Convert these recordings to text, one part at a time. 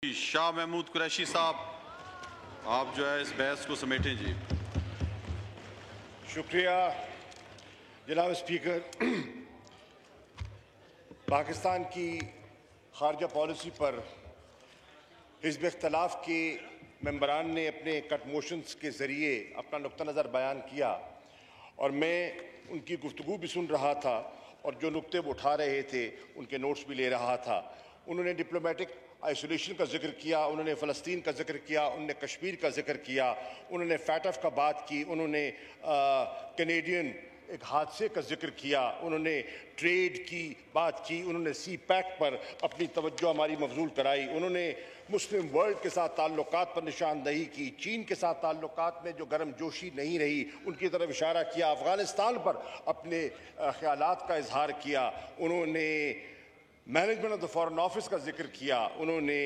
शाह महमूद कुरैशी साहब, आप जो है इस बहस को समेटें जी। शुक्रिया जनाब स्पीकर। पाकिस्तान की खारजा पॉलिसी पर हिज़्ब इख्तलाफ के मेंबरान ने अपने कट मोशंस के ज़रिए अपना नुक्ता नज़र बयान किया और मैं उनकी गुफ्तगू भी सुन रहा था और जो नुक्ते वो उठा रहे थे उनके नोट्स भी ले रहा था। उन्होंने डिप्लोमेटिक आइसोलेशन का जिक्र किया, उन्होंने फ़लस्तीन का जिक्र किया, उन्होंने कश्मीर का जिक्र किया, उन्होंने फैटफ का बात की, उन्होंने कैनेडियन एक हादसे का जिक्र किया, उन्होंने ट्रेड की बात की, उन्होंने सी पैक पर अपनी तवज्जो हमारी मबजूल कराई, उन्होंने मुस्लिम वर्ल्ड के साथ ताल्लुकात पर निशानदही की, चीन के साथ ताल्लुकात में जो गर्म जोशी नहीं रही उनकी तरफ इशारा किया, अफ़गानिस्तान पर अपने ख्यालात का इजहार किया, उन्होंने management of the foreign office का जिक्र किया, उन्होंने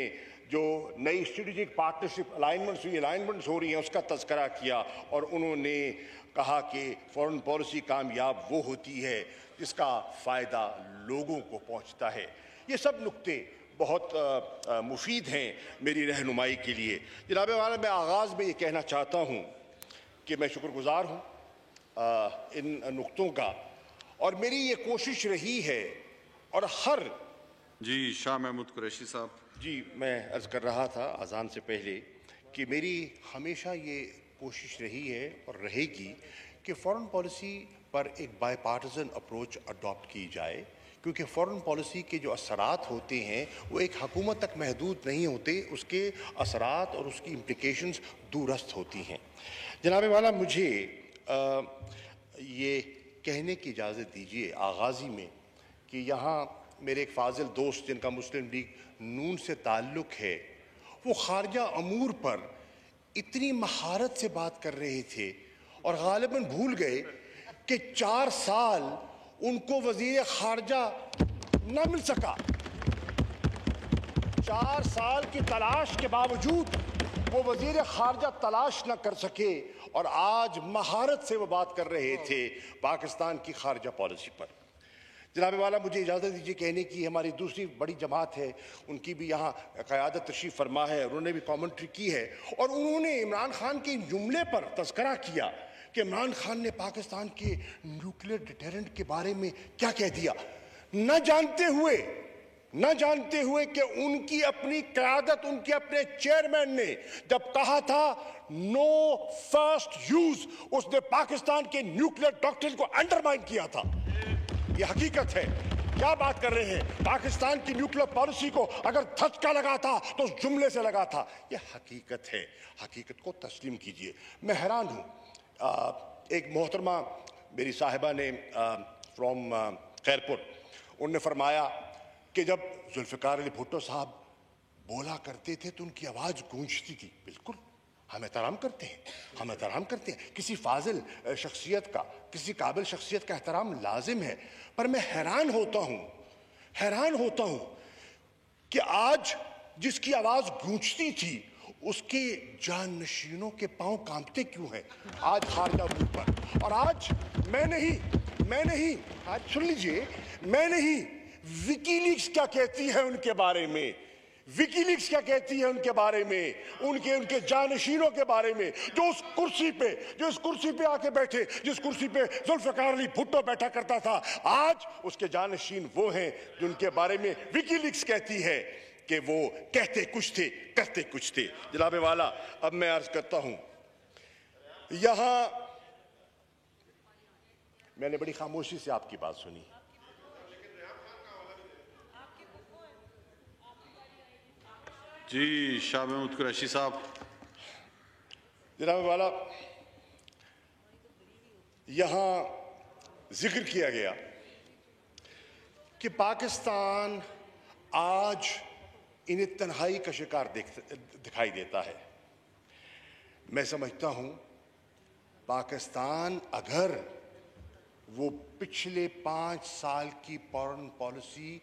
जो नई स्ट्रेटेजिक पार्टनरशिप अलाइनमेंट्स हो रही हैं उसका तज़किरा किया और उन्होंने कहा कि फॉरेन पॉलिसी कामयाब वो होती है जिसका फ़ायदा लोगों को पहुंचता है। ये सब नुक्ते बहुत मुफीद हैं मेरी रहनुमाई के लिए। जनाब वाला, मैं आगाज़ में ये कहना चाहता हूँ कि मैं शुक्रगुज़ार हूँ इन नुक्तों का और मेरी ये कोशिश रही है और हर जी शाह महमूद कुरैशी साहब जी, मैं अर्ज़ कर रहा था अज़ान से पहले कि मेरी हमेशा ये कोशिश रही है और रहेगी कि फ़ॉरेन पॉलिसी पर एक बायपार्टिज़न अप्रोच अडॉप्ट की जाए, क्योंकि फ़ॉरेन पॉलिसी के जो असरात होते हैं वो एक हुकूमत तक महदूद नहीं होते, उसके असरात और उसकी इम्प्लिकेशंस दूरस्त होती हैं। जनाब वाला, मुझे ये कहने की इजाज़त दीजिए आगाज़ी में कि यहाँ मेरे एक फाजिल दोस्त जिनका मुस्लिम लीग नून से ताल्लुक़ है, वो खारजा अमूर पर इतनी महारत से बात कर रहे थे और गालिबन भूल गए कि 4 साल उनको वज़ीर खारजा न मिल सका। 4 साल की तलाश के बावजूद वो वज़ीर खारजा तलाश न कर सके और आज महारत से वो बात कर रहे थे पाकिस्तान की खारजा पॉलिसी पर। जनाब वाला, मुझे इजाज़त दीजिए कहने की हमारी दूसरी बड़ी जमात है, उनकी भी यहाँ क़यादत तशरीफ़ फरमा है, उन्होंने भी कॉमेंट्री की है और उन्होंने इमरान खान के जुमले पर तज़किरा किया कि इमरान खान ने पाकिस्तान के न्यूक्लियर डिटेरेंट के बारे में क्या कह दिया, न जानते हुए कि उनकी अपनी क़यादत, उनके अपने चेयरमैन ने जब कहा था नो फर्स्ट यूज़, उसने पाकिस्तान के न्यूक्लियर डॉक्ट्रिन को अंडरमाइन किया था। ये हकीकत है। क्या बात कर रहे हैं? पाकिस्तान की न्यूक्लियर पॉलिसी को अगर धक्का लगा था तो उस जुमले से लगा था। ये हकीकत है, हकीकत को तस्लीम कीजिए। मैं हैरान हूँ, एक मोहतरमा मेरी साहिबा ने फ्रॉम खैरपुर, उनने फरमाया कि जब जुल्फ़िकार अली भुट्टो साहब बोला करते थे तो उनकी आवाज़ गूंजती थी। बिल्कुल, हम एहतराम करते हैं, किसी फाजिल शख्सियत का, किसी काबिल शख्सियत का एहतराम लाजिम है, पर मैं हैरान होता हूँ कि आज जिसकी आवाज़ गूंजती थी उसके जाननशीनों के पांव कांपते क्यों हैं आज खारजा मुल्क पर। और आज मैं नहीं, आज सुन लीजिए, मैं नहीं, विकीलीक्स क्या कहती है उनके बारे में, विकीलीक्स क्या कहती है उनके बारे में, उनके जानशीनों के बारे में, जो इस कुर्सी पे आके बैठे, जिस कुर्सी पे जुल्फ़िकार अली भुट्टो बैठा करता था, आज उसके जानशीन वो हैं जिनके बारे में विकीलीक्स कहती है कि वो कहते कुछ थे, करते कुछ थे। जनाब वाला, अब मैं अर्ज करता हूं, यहां मैंने बड़ी खामोशी से आपकी बात सुनी। जी शाह महमूद कुरैशी साहब। जनाब वाला, यहाँ जिक्र किया गया कि पाकिस्तान आज इन्हें तन्हाई का शिकार दिखाई देता है। मैं समझता हूँ पाकिस्तान अगर वो पिछले 5 साल की फॉरेन पॉलिसी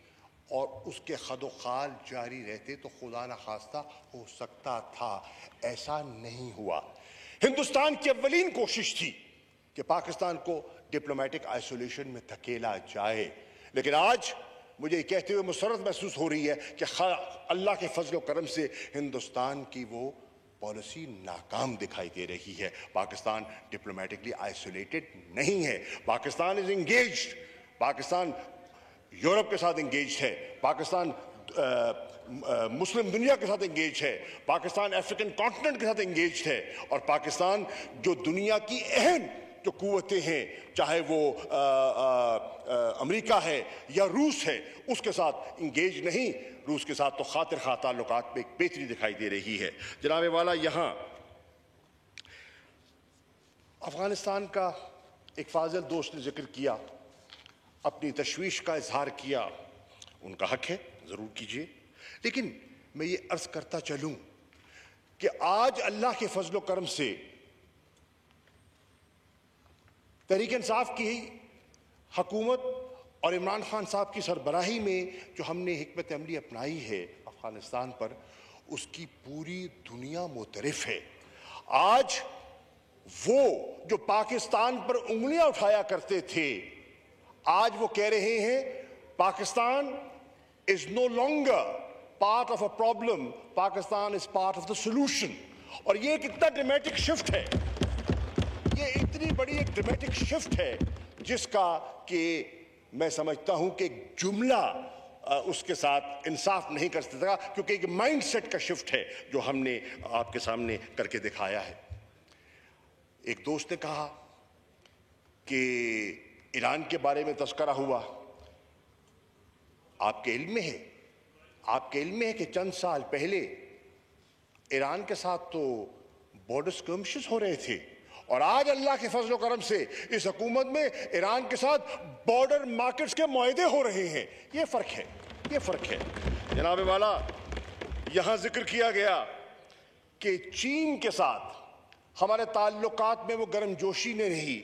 और उसके खदोखाल जारी रहते तो खुदा न खास्ता हो सकता था, ऐसा नहीं हुआ। हिंदुस्तान की अव्वलीन कोशिश थी कि पाकिस्तान को डिप्लोमेटिक आइसोलेशन में धकेला जाए, लेकिन आज मुझे ये कहते हुए मुसर्रत महसूस हो रही है कि अल्लाह के फजल करम से हिंदुस्तान की वो पॉलिसी नाकाम दिखाई दे रही है। पाकिस्तान डिप्लोमेटिकली आइसोलेटेड नहीं है, Pakistan is engaged, Pakistan Europe के साथ इंगेज है, पाकिस्तान मुस्लिम दुनिया के साथ इंगेज है, पाकिस्तान अफ्रीकन कॉन्टिनेंट के साथ इंगेज है, और पाकिस्तान जो दुनिया की अहम जो कुव्वतें हैं, चाहे वो अमेरिका है या रूस है, उसके साथ इंगेज नहीं। रूस के साथ तो खातिर खा ताल्लुकात में एक बेहतरी दिखाई दे रही है। जनाब वाला, यहाँ अफगानिस्तान का एक फाजिल दोस्त ने जिक्र किया, अपनी तशवीश का इजहार किया, उनका हक है, ज़रूर कीजिए, लेकिन मैं ये अर्ज़ करता चलूँ कि आज अल्लाह के फजल करम से तहरीक इंसाफ की हुकूमत और इमरान खान साहब की सरबराही में जो हमने हिकमत अमली अपनाई है अफगानिस्तान पर, उसकी पूरी दुनिया मुतरिफ है। आज वो जो पाकिस्तान पर उंगलियां उठाया करते थे, आज वो कह रहे हैं Pakistan is no longer part of a problem, Pakistan is part of the solution. और ये कितना ड्रामेटिक शिफ्ट है, ये इतनी बड़ी एक ड्रामेटिक शिफ्ट है जिसका कि मैं समझता हूं कि एक जुमला उसके साथ इंसाफ नहीं कर सकता, क्योंकि एक माइंडसेट का शिफ्ट है जो हमने आपके सामने करके दिखाया है। एक दोस्त ने कहा कि ईरान के बारे में तस्करा हुआ, आपके इल्म में है, आपके इल्म में है कि चंद साल पहले ईरान के साथ तो बॉर्डर स्कर्मिशेस हो रहे थे, और आज अल्लाह के फजल करम से इस हुकूमत में ईरान के साथ बॉर्डर मार्केट्स के मुआहदे हो रहे हैं। ये फर्क है, ये फर्क है। जनाब वाला, यहां जिक्र किया गया कि चीन के साथ हमारे ताल्लुकात में वो गर्मजोशी ने नहीं,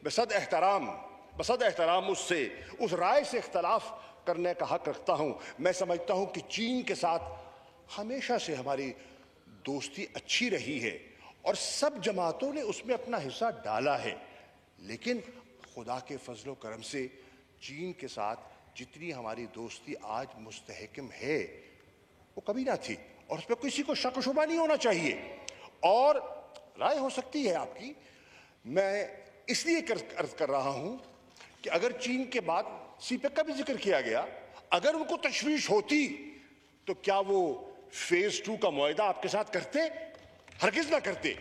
बसद एहतराम उससे उस राय से इख्तलाफ करने का हक रखता हूं। मैं समझता हूं कि चीन के साथ हमेशा से हमारी दोस्ती अच्छी रही है और सब जमातों ने उसमें अपना हिस्सा डाला है, लेकिन खुदा के फजलो करम से चीन के साथ जितनी हमारी दोस्ती आज मुस्तहकम है वो कभी ना थी, और उस पर किसी को शक शुबा नहीं होना चाहिए। और राय हो सकती है आपकी, मैं इसलिए अर्ज कर रहा हूं कि अगर चीन के बाद सीपेक का भी जिक्र किया गया, अगर उनको तशवीश होती तो क्या वो फेज 2 का मुआहदा आपके साथ करते? हरगिज ना करते।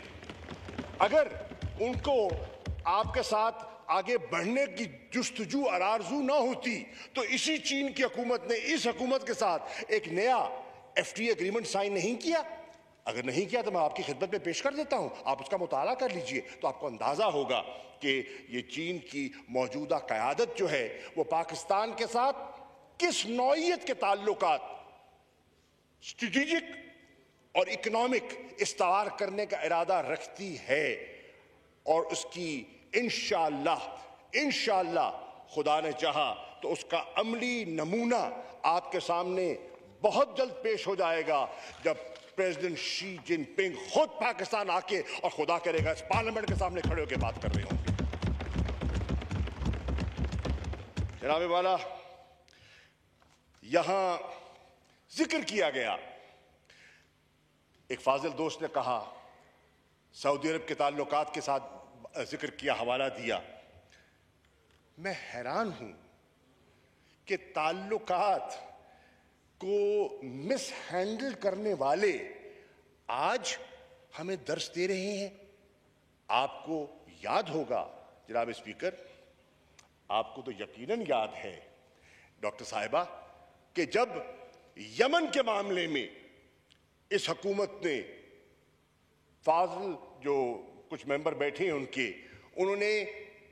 अगर उनको आपके साथ आगे बढ़ने की जुस्तजू आरज़ू ना होती तो इसी चीन की हुकूमत ने इस हुकूमत के साथ एक नया FTA एग्रीमेंट साइन नहीं किया। अगर नहीं किया तो मैं आपकी खिदमत में पेश कर देता हूं, आप उसका मुताला कर लीजिए, तो आपको अंदाजा होगा कि ये चीन की मौजूदा क़यादत जो है वो पाकिस्तान के साथ किस नौइयत के ताल्लुकात स्ट्रेटेजिक और इकोनॉमिक इस्तार करने का इरादा रखती है, और उसकी इंशाअल्लाह खुदा ने चाहा तो उसका अमली नमूना आपके सामने बहुत जल्द पेश हो जाएगा, जब प्रेसिडेंट शी जिनपिंग खुद पाकिस्तान आके और खुदा करेगा इस पार्लियामेंट के सामने खड़े होकर बात कर रहे होंगे। जनाब वाला, यहां जिक्र किया गया, एक फाजिल दोस्त ने कहा सऊदी अरब के ताल्लुकात के साथ जिक्र किया, हवाला दिया। मैं हैरान हूं कि ताल्लुकात को मिस हैंडल करने वाले आज हमें दर्श दे रहे हैं। आपको याद होगा जनाब स्पीकर, आपको तो यकीनन याद है डॉक्टर साहिबा, कि जब यमन के मामले में इस हुकूमत ने, फाजिल जो कुछ मेंबर बैठे हैं उन्होंने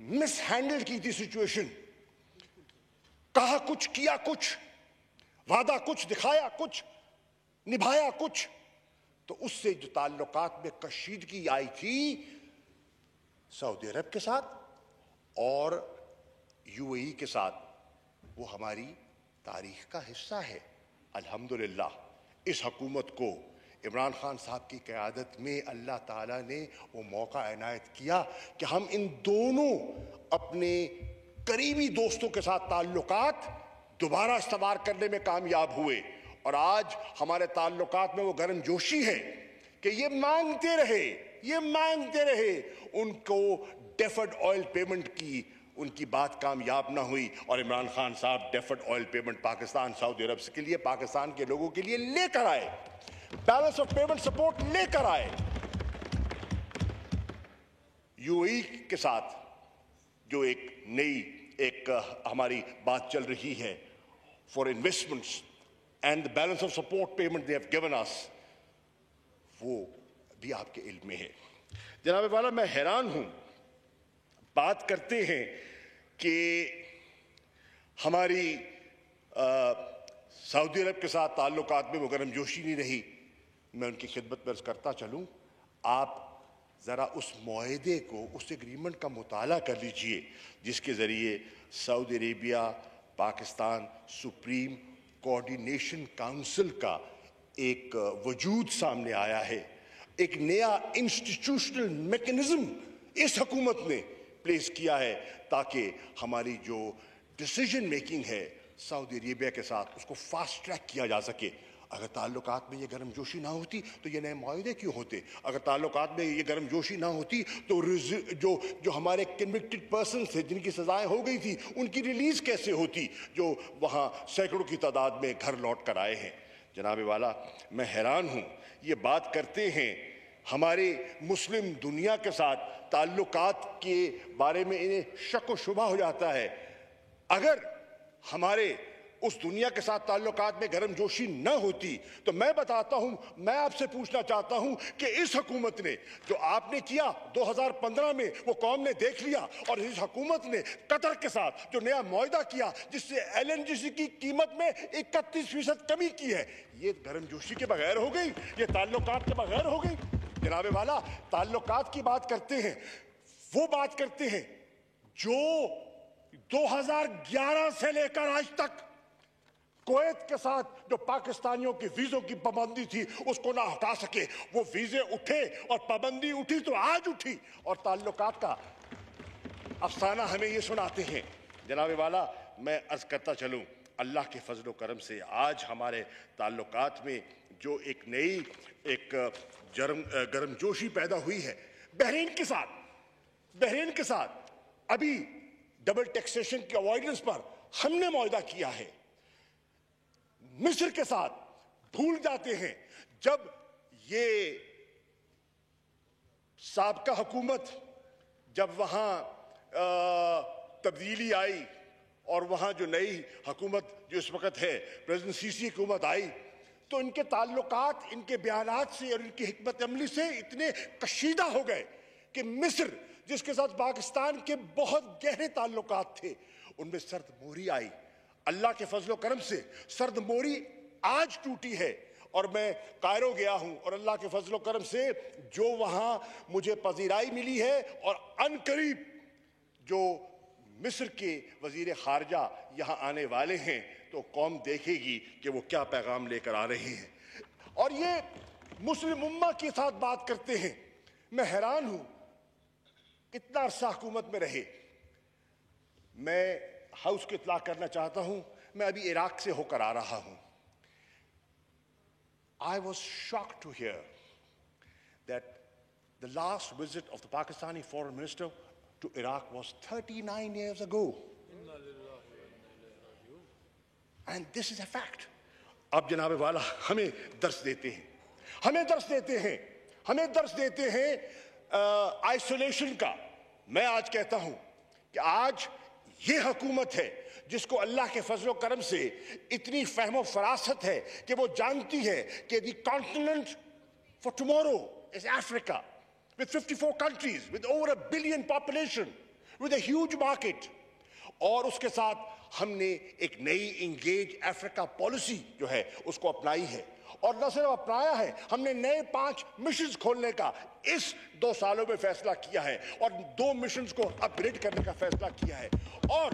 मिस हैंडल की थी सिचुएशन, कहा कुछ, किया कुछ, वादा कुछ, दिखाया कुछ, निभाया कुछ, तो उससे जो ताल्लुकात में कशीदगी आई थी सऊदी अरब के साथ और UAE के साथ, वो हमारी तारीख का हिस्सा है। अल्हम्दुलिल्लाह इस हुकूमत को इमरान खान साहब की क़यादत में अल्लाह ताला ने वो मौका इनायत किया कि हम इन दोनों अपने करीबी दोस्तों के साथ ताल्लुकात दोबारा इस्तेमाल करने में कामयाब हुए और आज हमारे ताल्लुकात में वो गर्मजोशी है कि ये मांगते रहे उनको डेफर्ड ऑयल पेमेंट की उनकी बात कामयाब ना हुई और इमरान खान साहब deferred oil payment Pakistan Saudi अरब के लिए, पाकिस्तान के लोगों के लिए लेकर आए, बैलेंस ऑफ पेमेंट सपोर्ट लेकर आए। यूएई के साथ जो एक नई हमारी बात चल रही है for investments and the balance of support payment they have given us, वो भी आपके इल्म में है। जनाब वाला, मैं हैरान हूं, बात करते हैं कि हमारी सऊदी अरब के साथ ताल्लुकात में वो गर्मजोशी नहीं रही। मैं उनकी खिदमत में अर्ज करता चलूं, आप ज़रा उस मुआहदे को, उस एग्रीमेंट का मुताला कर लीजिए जिसके ज़रिए Saudi Arabia Pakistan supreme coordination council का एक वजूद सामने आया है। एक नया इंस्टीट्यूशनल मैकेनिज्म इस हुकूमत ने प्लेस किया है ताकि हमारी जो डिसीजन मेकिंग है सऊदी अरेबिया के साथ उसको फास्ट ट्रैक किया जा सके। अगर ताल्लुकात में ये गर्मजोशी ना होती तो ये नए मुआहदे क्यों होते? अगर ताल्लुकात में ये गर्मजोशी ना होती तो जो हमारे कन्विक्टेड पर्सन थे जिनकी सजाएं हो गई थी उनकी रिलीज कैसे होती, जो वहाँ सैकड़ों की तादाद में घर लौट कर आए हैं। जनाब वाला, मैं हैरान हूँ, ये बात करते हैं हमारे मुस्लिम दुनिया के साथ ताल्लुकात के बारे में इन्हें शक व शुबा हो जाता है। अगर हमारे उस दुनिया के साथ ताल्लुकात में गर्मजोशी न होती तो मैं बताता हूं, मैं आपसे पूछना चाहता हूं कि इस हुकूमत ने जो आपने किया 2015 में वो कौम ने देख लिया और इस हुकूमत ने कतर के साथ जो नया मुआहदा किया जिससे एलएनजी की कीमत में 31% कमी की है, ये गर्मजोशी के बगैर हो गई, ये ताल्लुकात के बगैर हो गई। जनाबे वाला, ताल्लुकात की बात करते हैं, वो बात करते हैं जो 2011 से लेकर आज तक कुवैत के साथ जो पाकिस्तानियों की वीजों की पाबंदी थी उसको ना हटा सके, वो वीजे उठे और पाबंदी उठी तो आज उठी और ताल्लुकात का अफसाना हमें ये सुनाते हैं। जनाबे वाला, मैं अर्ज करता चलूं, अल्लाह के फजल करम से आज हमारे ताल्लुकात में जो एक नई गर्मजोशी पैदा हुई है बहरीन के साथ अभी डबल टैक्सेशन की अवॉइडेंस पर हमने मुआहदा किया है। मिस्र के साथ भूल जाते हैं, जब ये साबका हुकूमत जब वहां तब्दीली आई और वहां जो नई हुकूमत जो इस वक्त है प्रेसिडेंट सीसी हुकूमत आई तो इनके ताल्लुकात, इनके बयानात से और इनकी हिकमत अमली से इतने कशीदा हो गए कि मिस्र जिसके साथ पाकिस्तान के बहुत गहरे ताल्लुकात थे उनमें सर्द मोहरी आई। अल्लाह के फजलो करम से सर्द मोहरी आज टूटी है और मैं कायरो गया हूं और अल्लाह के फजलो करम से जो वहां मुझे पजीराई मिली है और अनकरीब जो मिस्र के वजीर खारजा यहां आने वाले हैं तो कौम देखेगी कि वो क्या पैगाम लेकर आ रहे हैं। और ये मुस्लिम उम्मा के साथ बात करते हैं। मैं हैरान हूं, कितना अरसा हुकूमत में रहे। मैं हाउस को इतला करना चाहता हूं, मैं अभी इराक से होकर आ रहा हूं। I was shocked to hear that the last visit of the Pakistani foreign minister to Iraq was 39 years ago. And this is a fact. अब जनाब वाला हमें दर्स देते हैं आइसोलेशन का। मैं आज कहता हूं कि आज ये हुकूमत है जिसको अल्लाह के फजलो करम से इतनी फहमो फरासत है कि वो जानती है कि the continent for tomorrow is Africa with 54 countries, with over 1 billion population, with a huge market। और उसके साथ हमने एक नई इंगेज अफ्रीका पॉलिसी जो है उसको अपनाई है और न सिर्फ अपनाया है, हमने नए 5 मिशंस खोलने का इस 2 सालों में फैसला किया है और 2 मिशंस को अपग्रेड करने का फैसला किया है। और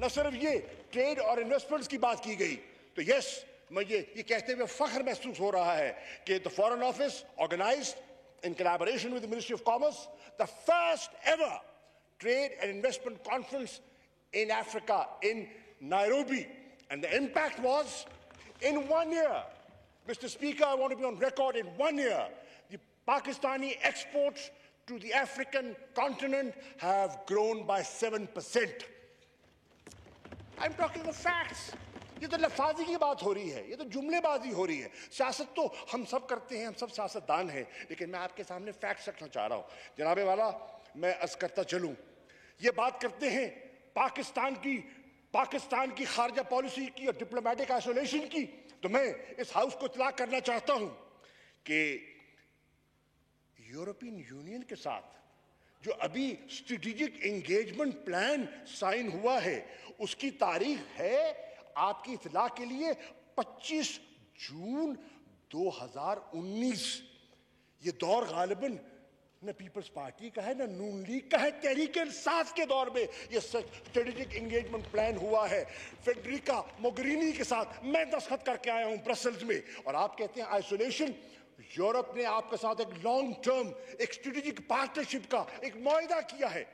न सिर्फ ये ट्रेड और इन्वेस्टमेंट्स की बात की गई तो यस, मैं ये कहते हुए फख्र महसूस हो रहा है कि the foreign office organised in collaboration with the Ministry of Commerce the first ever trade and investment conference in Africa in Nairobi And the impact was, in 1 year, Mr. Speaker, I want to be on record, in 1 year, the Pakistani exports to the African continent have grown by 7%. I'm talking of facts. ये तो लफाजी की बात हो रही है, ये तो जुमलेबाजी हो रही है। सियासत तो हम सब करते हैं, हम सब सियासतदान हैं, लेकिन मैं आपके सामने फैक्ट्स रखना चाह रहा हूं। जनाबे वाला, मैं अर्ज करता चलूं, ये बात करते हैं पाकिस्तान की खारजा पॉलिसी की और डिप्लोमेटिक आइसोलेशन की, तो मैं इस हाउस को इत्तला करना चाहता हूं कि यूरोपियन यूनियन के साथ जो अभी स्ट्रेटेजिक एंगेजमेंट प्लान साइन हुआ है, उसकी तारीख है, आपकी इत्तला के लिए, 25 जून 2019। ये दौर गालिबन न पीपल्स पार्टी का है, न नून लीग का है, तहरीक इंसाफ के दौर में ये स्ट्रेटेजिक एंगेजमेंट प्लान हुआ है। फेडरिका मोगेरिनी के साथ मैं दस्तखत करके आया हूं ब्रसेल्स में, और आप कहते हैं आइसोलेशन। यूरोप ने आपके साथ एक लॉन्ग टर्म, एक स्ट्रेटेजिक पार्टनरशिप का एक मुआहदा किया है।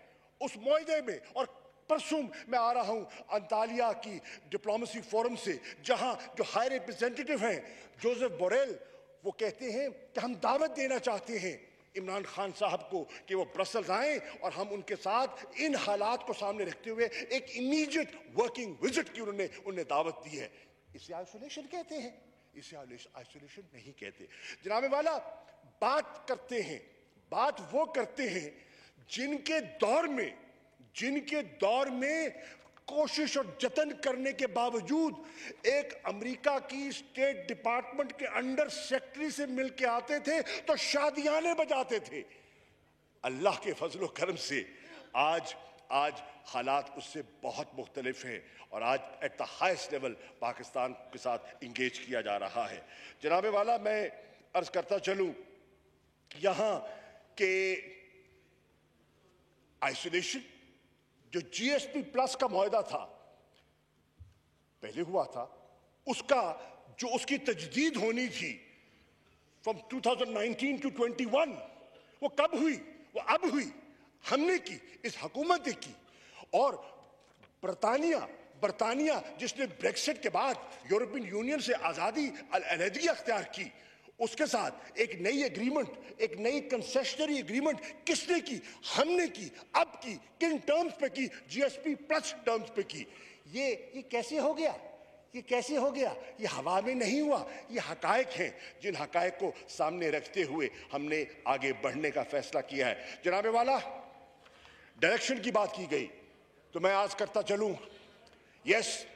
उस मुआहदे में, और परसों मैं आ रहा हूं अंतालिया की डिप्लोमेसी फोरम से, जहां जो हाई रिप्रेजेंटेटिव हैं जोसेफ बोरेल, वो कहते हैं कि हम दावत देना चाहते हैं इमरान खान साहब को कि वो ब्रसेल्स आए और हम उनके साथ इन हालात को सामने रखते हुए एक इमीडिएट वर्किंग विजिट की उन्हें दावत दी है। इसे आइसोलेशन कहते हैं, इसे आइसोलेशन नहीं कहते। जनाबे वाला, बात वो करते हैं जिनके दौर में कोशिश और जतन करने के बावजूद एक अमेरिका की स्टेट डिपार्टमेंट के अंडर सेक्रेटरी से मिल के आते थे तो शादियाने बजाते थे। अल्लाह के फजलो करम से आज हालात उससे बहुत मुख्तलिफ हैं, और आज at the highest level Pakistan के साथ इंगेज किया जा रहा है। जनाबे वाला, मैं अर्ज करता चलूं यहां के आइसोलेशन, जो जीएसपी प्लस का मुआहदा था, पहले हुआ था, उसकी तजदीद होनी थी फ्रॉम 2019 टू 21, वो कब हुई? वो अब हुई। हमने की, इस हुकूमत ने की। और बरतानिया जिसने ब्रेक्सिट के बाद यूरोपियन यूनियन से अलहदगी अख्तियार की, उसके साथ एक नई एग्रीमेंट, एक नई कंसेशनरी एग्रीमेंट किसने की? हमने की। अब की किन टर्म्स पे की? जीएसपी प्लस टर्म्स पे की। ये कैसे हो गया? ये हवा में नहीं हुआ, ये हकायक हैं, जिन हकायक को सामने रखते हुए हमने आगे बढ़ने का फैसला किया है। जनाबे वाला, डायरेक्शन की बात की गई, तो मैं आज करता चलूं, yes,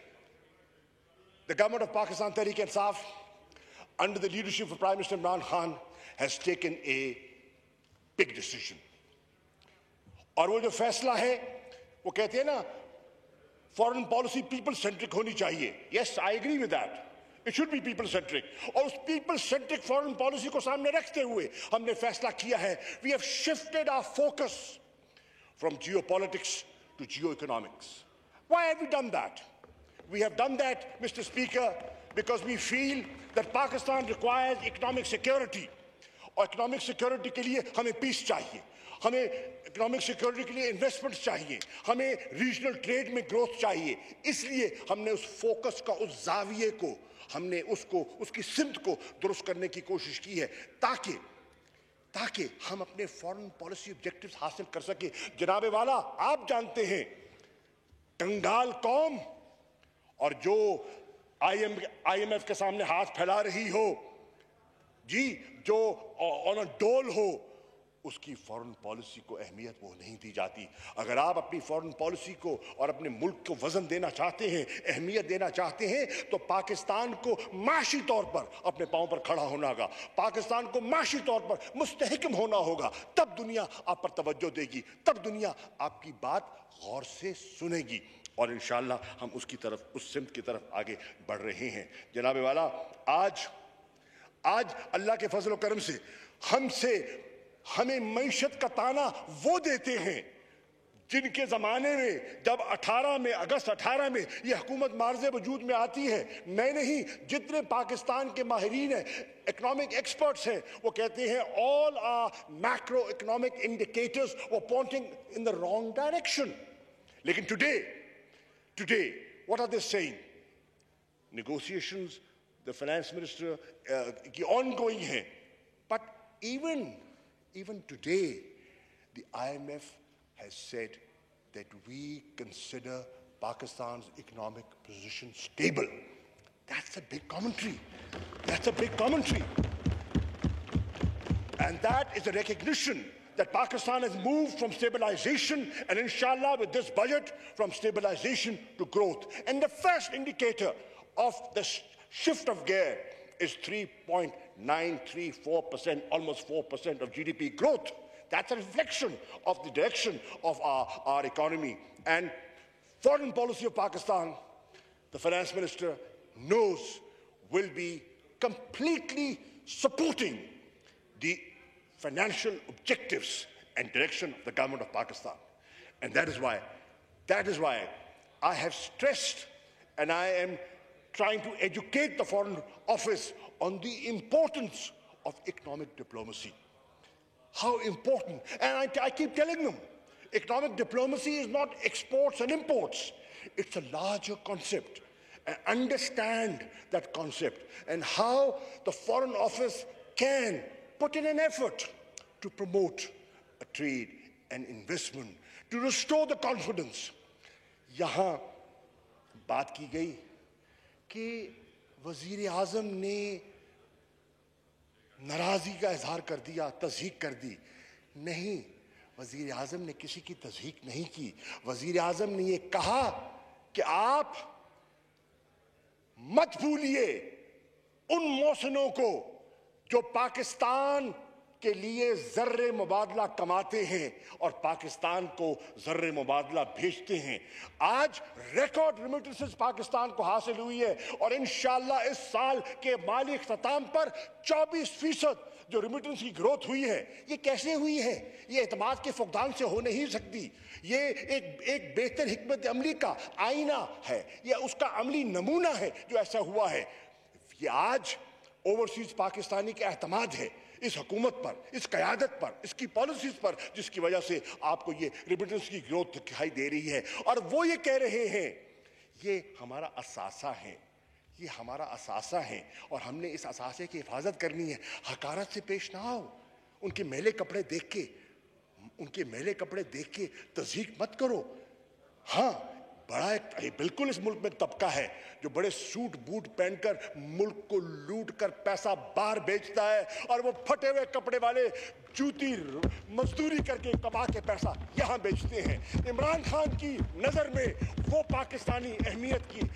the government of Pakistan Tehreek Insaf under the leadership of Prime Minister Imran Khan has taken a big decision. और वो जो फैसला है, वो कहते हैं ना, फॉरेन पॉलिसी पीपल सेंट्रिक होनी चाहिए। Yes, I agree with that. It should be people centric. और उस people centric फॉरेन पॉलिसी को सामने रखते हुए हमने फैसला किया है, we have shifted our focus from geopolitics to geoeconomics. Why have we done that? We have done that, Mr. Speaker, because we feel that Pakistan requires economic security. और economic security के लिए हमें पीस चाहिए, हमें economic security के लिए investments चाहिए, हमें रीजनल ट्रेड में ग्रोथ चाहिए। इसलिए हमने उस फोकस का, उस जाविये को, हमने उसकी सिमत को दुरुस्त करने की कोशिश की है, ताकि हम अपने फॉरेन पॉलिसी ऑब्जेक्टिव्स हासिल कर सके। जनाबे वाला, आप जानते हैं, कंगाल कौम और जो IMF के सामने हाथ फैला रही हो, जी, जो ऑन अ डोल हो, उसकी फॉरेन पॉलिसी को अहमियत वो नहीं दी जाती। अगर आप अपनी फॉरेन पॉलिसी को और अपने मुल्क को वजन देना चाहते हैं, अहमियत देना चाहते हैं, तो पाकिस्तान को माशी तौर पर अपने पांव पर खड़ा होना होगा, पाकिस्तान को माशी तौर पर मुस्तहकम होना होगा। तब दुनिया आप पर तवज्जो देगी, तब दुनिया आपकी बात गौर से सुनेगी, और इंशाअल्लाह हम उसकी तरफ, उस सिमत की तरफ आगे बढ़ रहे हैं। जनाबे वाला, आज अल्लाह के फजल करम से हमें मईशत का ताना वो देते हैं जिनके ज़माने में, जब अगस्त 18 में यह हुकूमत मार्ज़े वजूद में आती है, मैं नहीं, जितने पाकिस्तान के माहिरीन हैं, इकोनॉमिक एक्सपर्ट्स हैं, वो कहते हैं all are macro economic indicators were pointing in the wrong direction. लेकिन today what are they saying? negotiations, the finance minister, ongoing hai. But even today, the IMF has said that we consider Pakistan's economic position stable. That's a big commentary. That's a big commentary. And that is a recognition that Pakistan has moved from stabilization and inshallah with this budget from stabilization to growth. And the first indicator of the shift of gear is 3.934%, almost 4% of GDP growth. That's a reflection of the direction of our economy. And foreign policy of Pakistan, the finance minister knows, will be completely supporting the financial objectives and direction of the government of Pakistan. And that is why I have stressed, and I am trying to educate the Foreign Office on the importance of economic diplomacy. How important, and I keep telling them, economic diplomacy is not exports and imports. It's a larger concept. And understand that concept and how the Foreign Office can put in an effort to promote a trade and investment, to restore the confidence. यहाँ बात की गई कि वज़ीर आज़म ने नाराज़गी का इजहार कर दिया, तज़हीक कर दी. नहीं, वज़ीर आज़म ने किसी की तज़हीक नहीं की. वज़ीर आज़म ने ये कहा कि आप मत भूलिए उन मौसनों को जो पाकिस्तान के लिए ज़र्रे मुबादला कमाते हैं और पाकिस्तान को ज़र्रे मुबादला भेजते हैं. आज रिकॉर्ड रेमिटेंसेस पाकिस्तान को हासिल हुई है और इंशाअल्लाह इस साल के माली इख्तिताम पर 24% जो रेमिटेंस की ग्रोथ हुई है. ये कैसे हुई है? ये एतमाद के फुकदान से हो नहीं सकती. ये एक बेहतर हिकमत अमली का आईना है, ये उसका अमली नमूना है जो ऐसा हुआ है. ये आज ओवरसीज पाकिस्तानी का एतमाद है इस हुकूमत पर, इस क़यादत पर, इसकी पॉलिसीज पर, जिसकी वजह से आपको ये रेमिटेंस की ग्रोथ दिखाई दे रही है. और वो ये कह रहे हैं ये हमारा असासा है, ये हमारा असासा है और हमने इस असासे की हिफाजत करनी है. हकारत से पेश ना आओ. उनके मैले कपड़े देख के तज़हीक मत करो. हाँ, बड़ा एक बिल्कुल इस मुल्क में तबका है जो बड़े सूट बूट पहनकर मुल्क को लूट कर पैसा बाहर बेचता है और वो फटे हुए कपड़े वाले जूती मजदूरी करके कमा के पैसा यहाँ बेचते हैं. इमरान खान की नज़र में वो पाकिस्तानी अहमियत की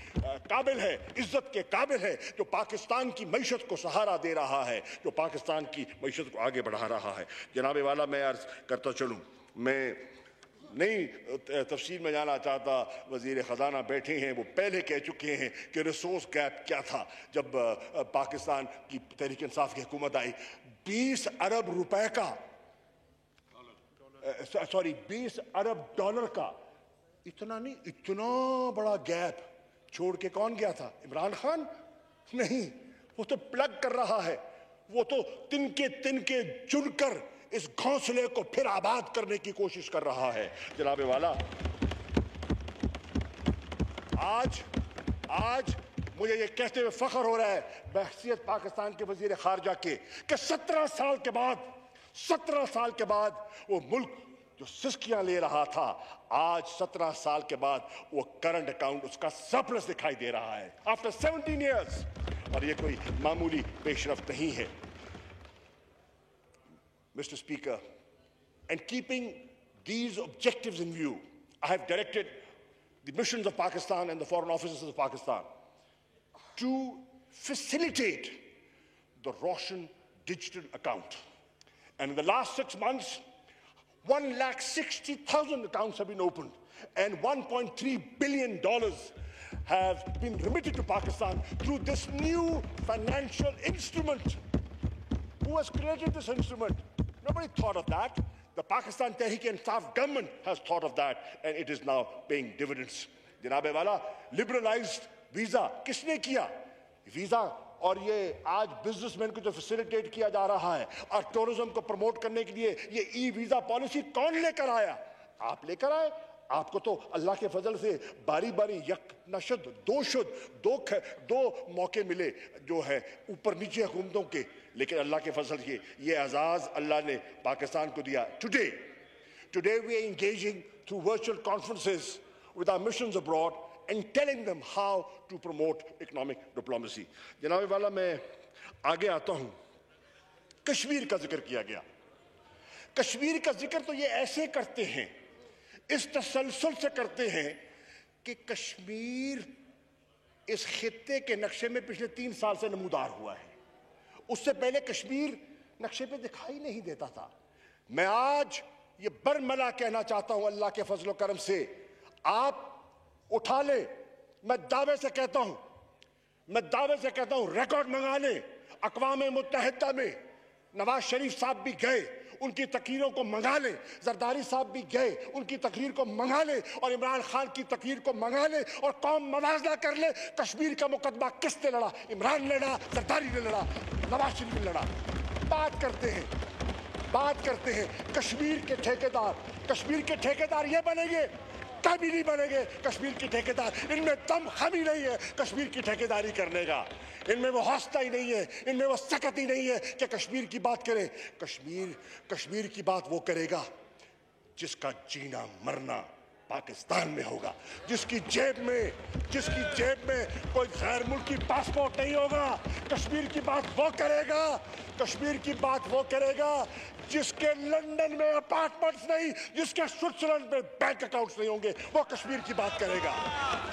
काबिल है, इज्जत के काबिल है, जो पाकिस्तान की मईशत को सहारा दे रहा है, जो पाकिस्तान की मईशत को आगे बढ़ा रहा है. जनाबे वाला, मैं अर्ज करता चलूँ, मैं नहीं तफसील में जाना चाहता. वज़ीर ख़जाना बैठे हैं, वो पहले कह चुके हैं कि रिसोर्स गैप क्या था जब पाकिस्तान की तहरीक इंसाफ की हुकूमत आई. 20 अरब रुपए का, 20 अरब डॉलर का, इतना नहीं, इतना बड़ा गैप छोड़ के कौन गया था? इमरान खान नहीं, वो तो प्लग कर रहा है, वो तो तिनके चुनकर इस घोंसले को फिर आबाद करने की कोशिश कर रहा है. जनाबे वाला, आज मुझे ये कहते हुए फख्र हो रहा है बहसीयत पाकिस्तान के वजीर खारजा के कि 17 साल के बाद वो मुल्क जो सिस्कियां ले रहा था, आज 17 साल के बाद वो करंट अकाउंट उसका सरप्लस दिखाई दे रहा है आफ्टर 17 years. और ये कोई मामूली पेशरफ्त नहीं है. Mr. Speaker, and keeping these objectives in view, I have directed the missions of Pakistan and the foreign offices of Pakistan to facilitate the Roshan digital account. And in the last 6 months, 160,000 accounts have been opened and $1.3 billion have been remitted to Pakistan through this new financial instrument. Who has created this instrument? Nobody thought of that. The Pakistan Tehreek-e-Insaf government has thought of that, and it is now paying dividends. Janabe wala, liberalized visa किसने किया? Visa और ये आज businessman को जो facilitate किया जा रहा है और टूरिज्म को प्रमोट करने के लिए ये ई वीजा पॉलिसी कौन लेकर आया? आप लेकर आए. आपको तो अल्लाह के फजल से बारी बारी यक नशद दो शुद्ध दो मौके मिले जो है ऊपर नीचे हुकूमतों के, लेकिन अल्लाह के फजल से ये एजाज अल्लाह ने पाकिस्तान को दिया। Today we are engaging through virtual conferences with our missions abroad and telling them how to promote economic diplomacy. जनाब वाला मैं आगे आता हूं। कश्मीर का जिक्र किया गया। कश्मीर का जिक्र तो ये ऐसे करते हैं, इस तसलसल से करते हैं कि कश्मीर इस खित्ते के नक्शे में पिछले 3 साल से नमूदार हुआ है। उससे पहले कश्मीर नक्शे पे दिखाई नहीं देता था। मैं आज ये बरमला कहना चाहता हूं अल्लाह के फजल करम से, आप उठा ले, मैं दावे से कहता हूं रिकॉर्ड मंगा ले। अक़वाम मुत्तहिदा में नवाज शरीफ साहब भी गए, उनकी तकरीरों को मंगा ले, जरदारी साहब भी गए, उनकी तकरीर को मंगा ले, और इमरान खान की तकरीर को मंगा ले, और कौम मवाज़ना कर ले कश्मीर का मुकदमा किसने लड़ा? इमरान ने लड़ा, जरदारी ने लड़ा, नवाज शरीफ ने लड़ा। बात करते हैं कश्मीर के ठेकेदार ये बनेंगे, कभी नहीं बनेंगे कश्मीर के ठेकेदार। इनमें दम हमी नहीं है कश्मीर की ठेकेदारी करने का, इनमें वो हौसला ही नहीं है, इनमें वो सकत ही नहीं है कि कश्मीर की बात करें। कश्मीर की बात वो करेगा जिसका जीना मरना पाकिस्तान में होगा, जिसकी जेब में कोई गैर मुल्की पासपोर्ट नहीं होगा। कश्मीर की बात वो करेगा जिसके लंदन में अपार्टमेंट्स नहीं, जिसके स्विट्जरलैंड में बैंक अकाउंट्स नहीं होंगे, वो कश्मीर की बात करेगा।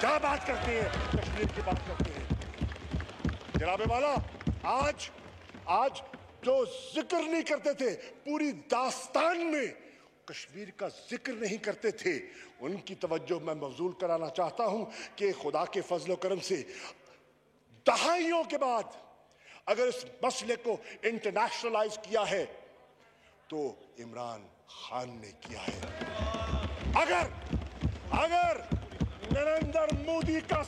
क्या बात करते हैं? कश्मीर की बात करते हैं। जनाबे वाला आज जो जिक्र नहीं करते थे, पूरी दास्तान में कश्मीर का जिक्र नहीं करते थे, उनकी तवज्जो मैं मबजूल कराना चाहता हूं कि खुदा के फजल करम से दहाइयों के बाद अगर इस मसले को इंटरनेशनलाइज किया है तो इमरान खान ने किया है। अगर नरेंद्र मोदी का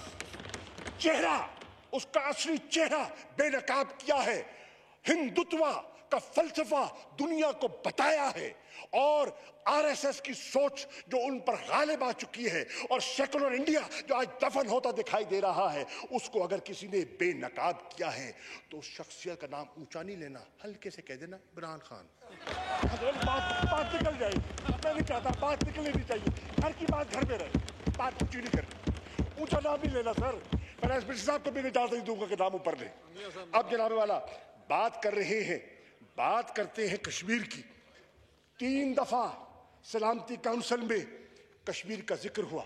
चेहरा, उसका असली चेहरा बेनकाब किया है, हिंदुत्व का फलसफा दुनिया को बताया है, और आरएसएस की सोच जो उन पर गालिब आ चुकी है, और सेकुलर इंडिया जो आज दफन होता दिखाई दे रहा है, उसको अगर किसी ने बेनकाब किया है तो उस शख्सियत का नाम ऊंचा नहीं लेना, हल्के से कह देना इमरान खान। बात निकल जाएगी। मैं नहीं चाहता बात निकलनी नहीं चाहिए, घर की बात घर में रहे, बात ऊंची नहीं करनी, ऊंचा नाम नहीं लेना सर। मैं एसपी साहब को भी इजाजत नहीं दूंगा कि नाम ऊपर ले। अब जनाब वाला बात करते हैं कश्मीर की। 3 दफा सलामती काउंसिल में कश्मीर का जिक्र हुआ,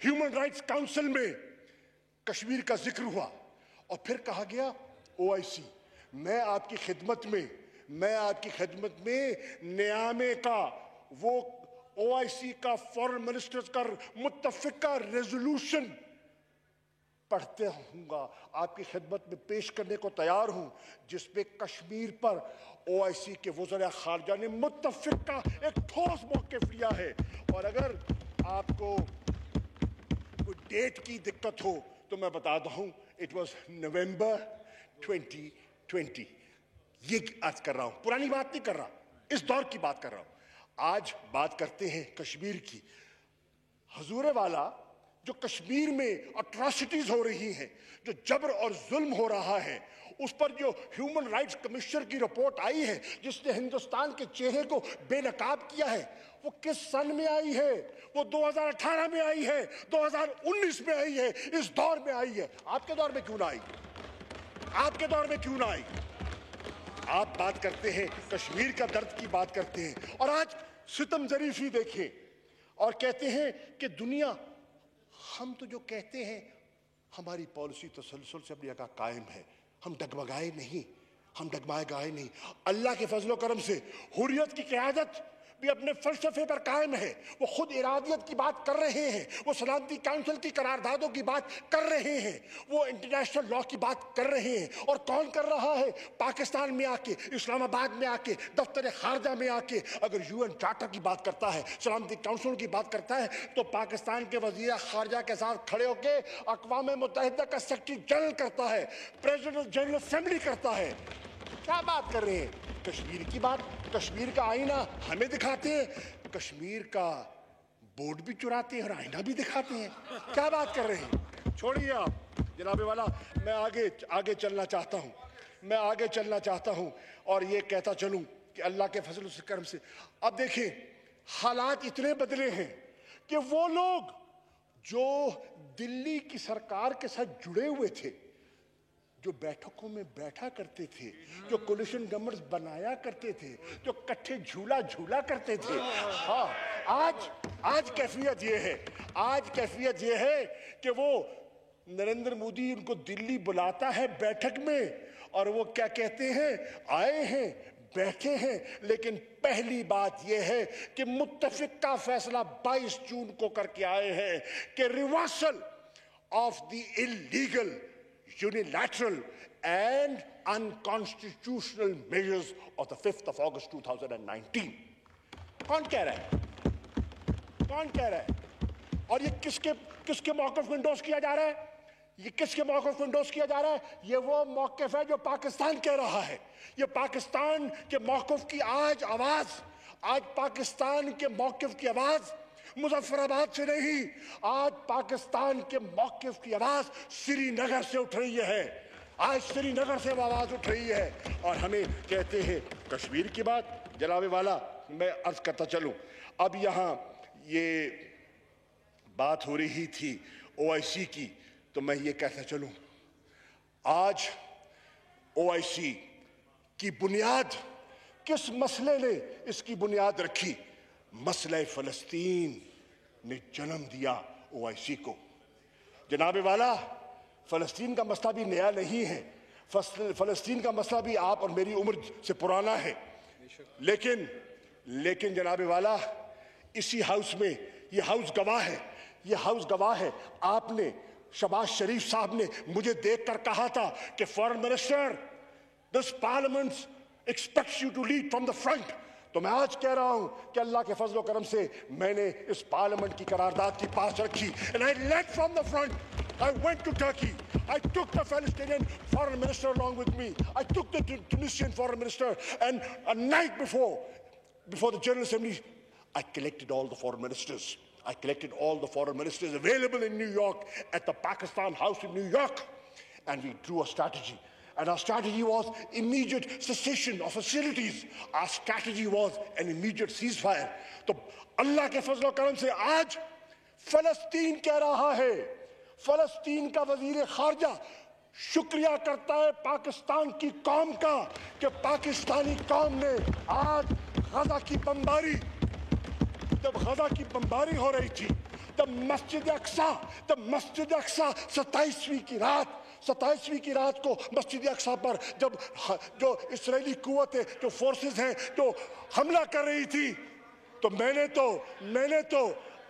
ह्यूमन राइट्स काउंसिल में कश्मीर का जिक्र हुआ, और फिर कहा गया ओआईसी। मैं आपकी खिदमत में नियामे का वो ओआईसी का फॉरेन मिनिस्टर्स का मुत्तफिका रेजोल्यूशन पढ़ते हूँगा, आपकी खिदमत में पेश करने को तैयार हूँ, जिसपे कश्मीर पर ओआईसी के वज़ीर खारजा ने मुत्तफिक का एक ठोस मौक़िफ़ लिया है। और अगर आपको कोई डेट की दिक्कत हो तो मैं बता दूँ, इट वॉज नवंबर 2020। ये आज कर रहा हूँ, पुरानी बात नहीं कर रहा, इस दौर की बात कर रहा हूँ। आज बात करते हैं कश्मीर की। हजूर वाला, जो कश्मीर में अट्रॉसिटीज हो रही हैं, जो जबर और जुल्म हो रहा है, उस पर जो ह्यूमन राइट्स कमिश्नर की रिपोर्ट आई है, जिसने हिंदुस्तान के चेहरे को बेनकाब किया है, वो किस सन में आई है? वो 2018 में आई है, 2019 में आई है, इस दौर में आई है। आपके दौर में क्यों ना आई? आप बात करते हैं कश्मीर का दर्द की बात करते हैं, और आज सितम ज़रीफ़ी देखें और कहते हैं कि दुनिया, हम तो जो कहते हैं हमारी पॉलिसी तसलसल से अपनी जगह कायम है, हम डगमगाए नहीं। अल्लाह के फजलो करम से हुर्रियत की क़यादत भी अपने फलसफे पर कायम है। वो खुद इरादियत की बात कर रहे हैं, वो सलामती काउंसिल की करारदादों की बात कर रहे हैं, वो इंटरनेशनल लॉ की बात कर रहे हैं। और कौन कर रहा है? पाकिस्तान में आके, इस्लामाबाद में आके, दफ्तर खारजा में आके अगर यूएन चार्टर की बात करता है, सलामती काउंसिल की बात करता है, तो पाकिस्तान के वजीर खारजा के साथ खड़े होकर अक़वाम मुत्तहिदा का सेक्रेटरी जनरल करता है, प्रेसिडेंट जनरल असेंबली करता है। क्या बात कर रहे हैं? कश्मीर की बात, कश्मीर का आईना हमें दिखाते हैं, कश्मीर का बोर्ड भी चुराते हैं और आईना भी दिखाते हैं। क्या बात कर रहे हैं? छोड़िए आप जनाबे वाला, मैं आगे चलना चाहता हूं, मैं आगे चलना चाहता हूं और ये कहता चलूं कि अल्लाह के फजल से करम से अब देखें हालात इतने बदले हैं कि वो लोग जो दिल्ली की सरकार के साथ जुड़े हुए थे, जो बैठकों में बैठा करते थे, जो कोलिशन गवर्नमेंट्स बनाया करते थे, जो कट्ठे झूला झूला करते थे, हाँ आज कैफियत ये है, आज कैफियत ये है कि वो नरेंद्र मोदी उनको दिल्ली बुलाता है बैठक में और वो क्या कहते हैं, आए हैं बैठे हैं, लेकिन पहली बात यह है कि मुत्तफिक का फैसला 22 जून को करके आए हैं कि reversal of the illegal, unilateral and unconstitutional measures of the 5th of August 2019. कौन कह रहा है? कौन कह रहा है? और ये किसके मौक़िफ़ को इंडोर्स किया जा रहा है? ये किसके मौक़िफ़ को इंडोर्स किया जा रहा है? ये वो मौक़िफ़ है जो पाकिस्तान कह रहा है। ये पाकिस्तान के मौक़िफ़ की आज पाकिस्तान के मौक़िफ़ की आवाज़ मुजफ्फराबाद से नहीं, आज पाकिस्तान के मौक़िफ़ की आवाज़ श्रीनगर से उठ रही है। आज श्रीनगर से आवाज़ उठ रही है और हमें कहते हैं कश्मीर की बात। जनाबे वाला, मैं अर्ज करता चलूं, अब यहाँ ये बात हो रही थी OIC की, तो मैं ये कहता चलूं, आज OIC की बुनियाद किस मसले ने इसकी बुनियाद रखी? मसले फ़लस्तीन ने जन्म दिया OIC को। जनाबे वाला, फ़लस्तीन का मसला भी नया नहीं है, फ़लस्तीन का मसला भी आप और मेरी उम्र से पुराना है, लेकिन जनाबे वाला, इसी हाउस में ये हाउस गवाह है, आपने शहबाज शरीफ साहब ने मुझे देखकर कहा था कि foreign minister, this parliament expects you to lead from the front. तो मैं आज कह रहा हूं कि अल्लाह के फजल करम से मैंने इस पार्लियामेंट की करारदाद की पास रखी, and I led from the front. I went to Turkey. I took the Palestinian foreign minister along with me. I took the Tunisian foreign minister, and a night before the General Assembly, I collected all the foreign ministers. I collected all the foreign ministers available in New York at the Pakistan House in New York, and we drew a strategy. And our strategy was immediate cessation of hostilities. Our strategy was an immediate ceasefire. तो अल्लाह के फजल करम से आज फ़लस्तीन कह रहा है, फ़लस्तीन का वज़ीर ख़ारजा शुक्रिया करता है पाकिस्तान की कौम का कि पाकिस्तानी कौम ने आज गज़ा की बमबारी, जब गज़ा की बमबारी हो रही थी, तब मस्जिद अक्सा 27वीं की रात को मस्जिद अक्सा पर जब जो इस्राएली कुव्वतें, जो फोर्सेस हैं, जो हमला कर रही थी, तो मैंने तो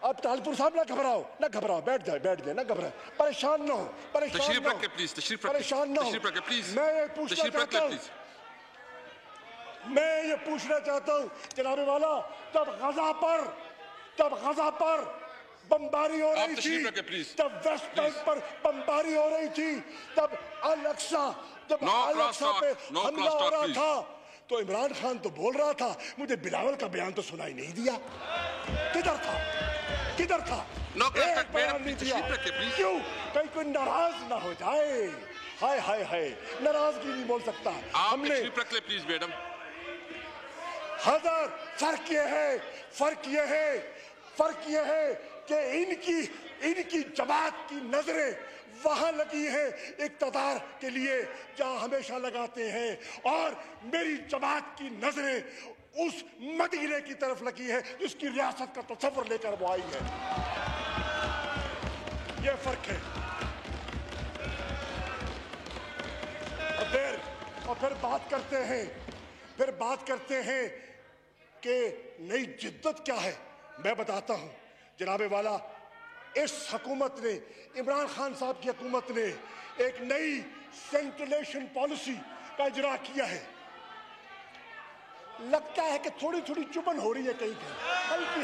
अब तालपुर साहब ना घबराओ, बैठ जाए, ना घबराए, परेशान ना हो, मैं ये पूछना चाहता हूं जनाबे वाला, तब गज़ा पर बमबारी हो रही थी, तब वेस्ट बैंक पर बमबारी हो रही थी, तब अल-अक्सा पे हमला हो रहा था, तो इमरान खान तो बोल रहा था, मुझे बिलावल का बयान तो सुनाई नहीं दिया। किधर था? एक बयान नहीं दिया। क्यों? कहीं कोई नाराज ना हो जाए। हाय, नाराजगी नहीं बोल सकता। हमने हजार फर्क यह है कि इनकी जमात की नजरें वहां लगी है इक्तदार के लिए जहां हमेशा लगाते हैं, और मेरी जमात की नजरें उस मदीने की तरफ लगी है जिसकी रियासत का तसव्वुर लेकर वो आई है। ये फर्क है। और फिर बात करते हैं कि नई जिद्दत क्या है। मैं बताता हूं जनाबे वाला, इस हुकूमत ने, इमरान खान साहब की हुकूमत ने एक नई सेंट्रलेशन पॉलिसी का इजरा किया है। लगता है कि थोड़ी चुभन हो रही है कहीं हल्की।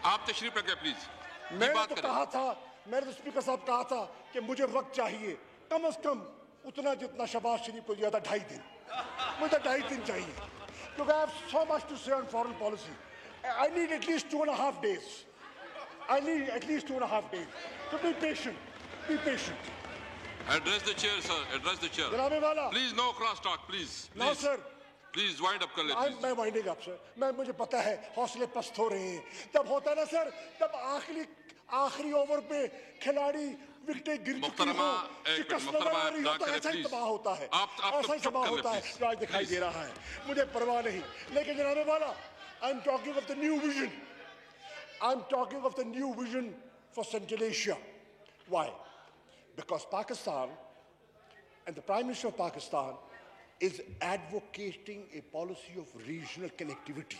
आप तशरीफ रखें प्लीज। मैंने तो स्पीकर साहब कहा था कि मुझे वक्त चाहिए, कम से कम उतना जितना शहबाज शरीफ को दिया था 2.5 दिन, मुझे 2.5 दिन चाहिए, क्योंकि I have so much to say on foreign policy. I need at least 2.5 days. I need at least 2.5 days. So be patient. Be patient. Address the chair, sir. Address the chair. जनाबे वाला. Please, no crosstalk, please. No, sir. Please wind up, कर ले, please. मैं winding up sir, मुझे पता है हौसले पस्त हो रहे हैं, तब होता है ना सर, तब आखिरी ओवर पे खिलाड़ी विकेटें गिर चुकी हो, शिकस्त नजर आ रही हो, तो ऐसा ही तबाह होता है, ऐसा ही तबाह होता है जो आज दिखाई दे रहा है। मुझे परवाह नहीं, लेकिन जनाबे वाला, I'm talking of the new vision. I'm talking of the new vision for Central Asia. Why? Because Pakistan and the Prime Minister of Pakistan is advocating a policy of regional connectivity.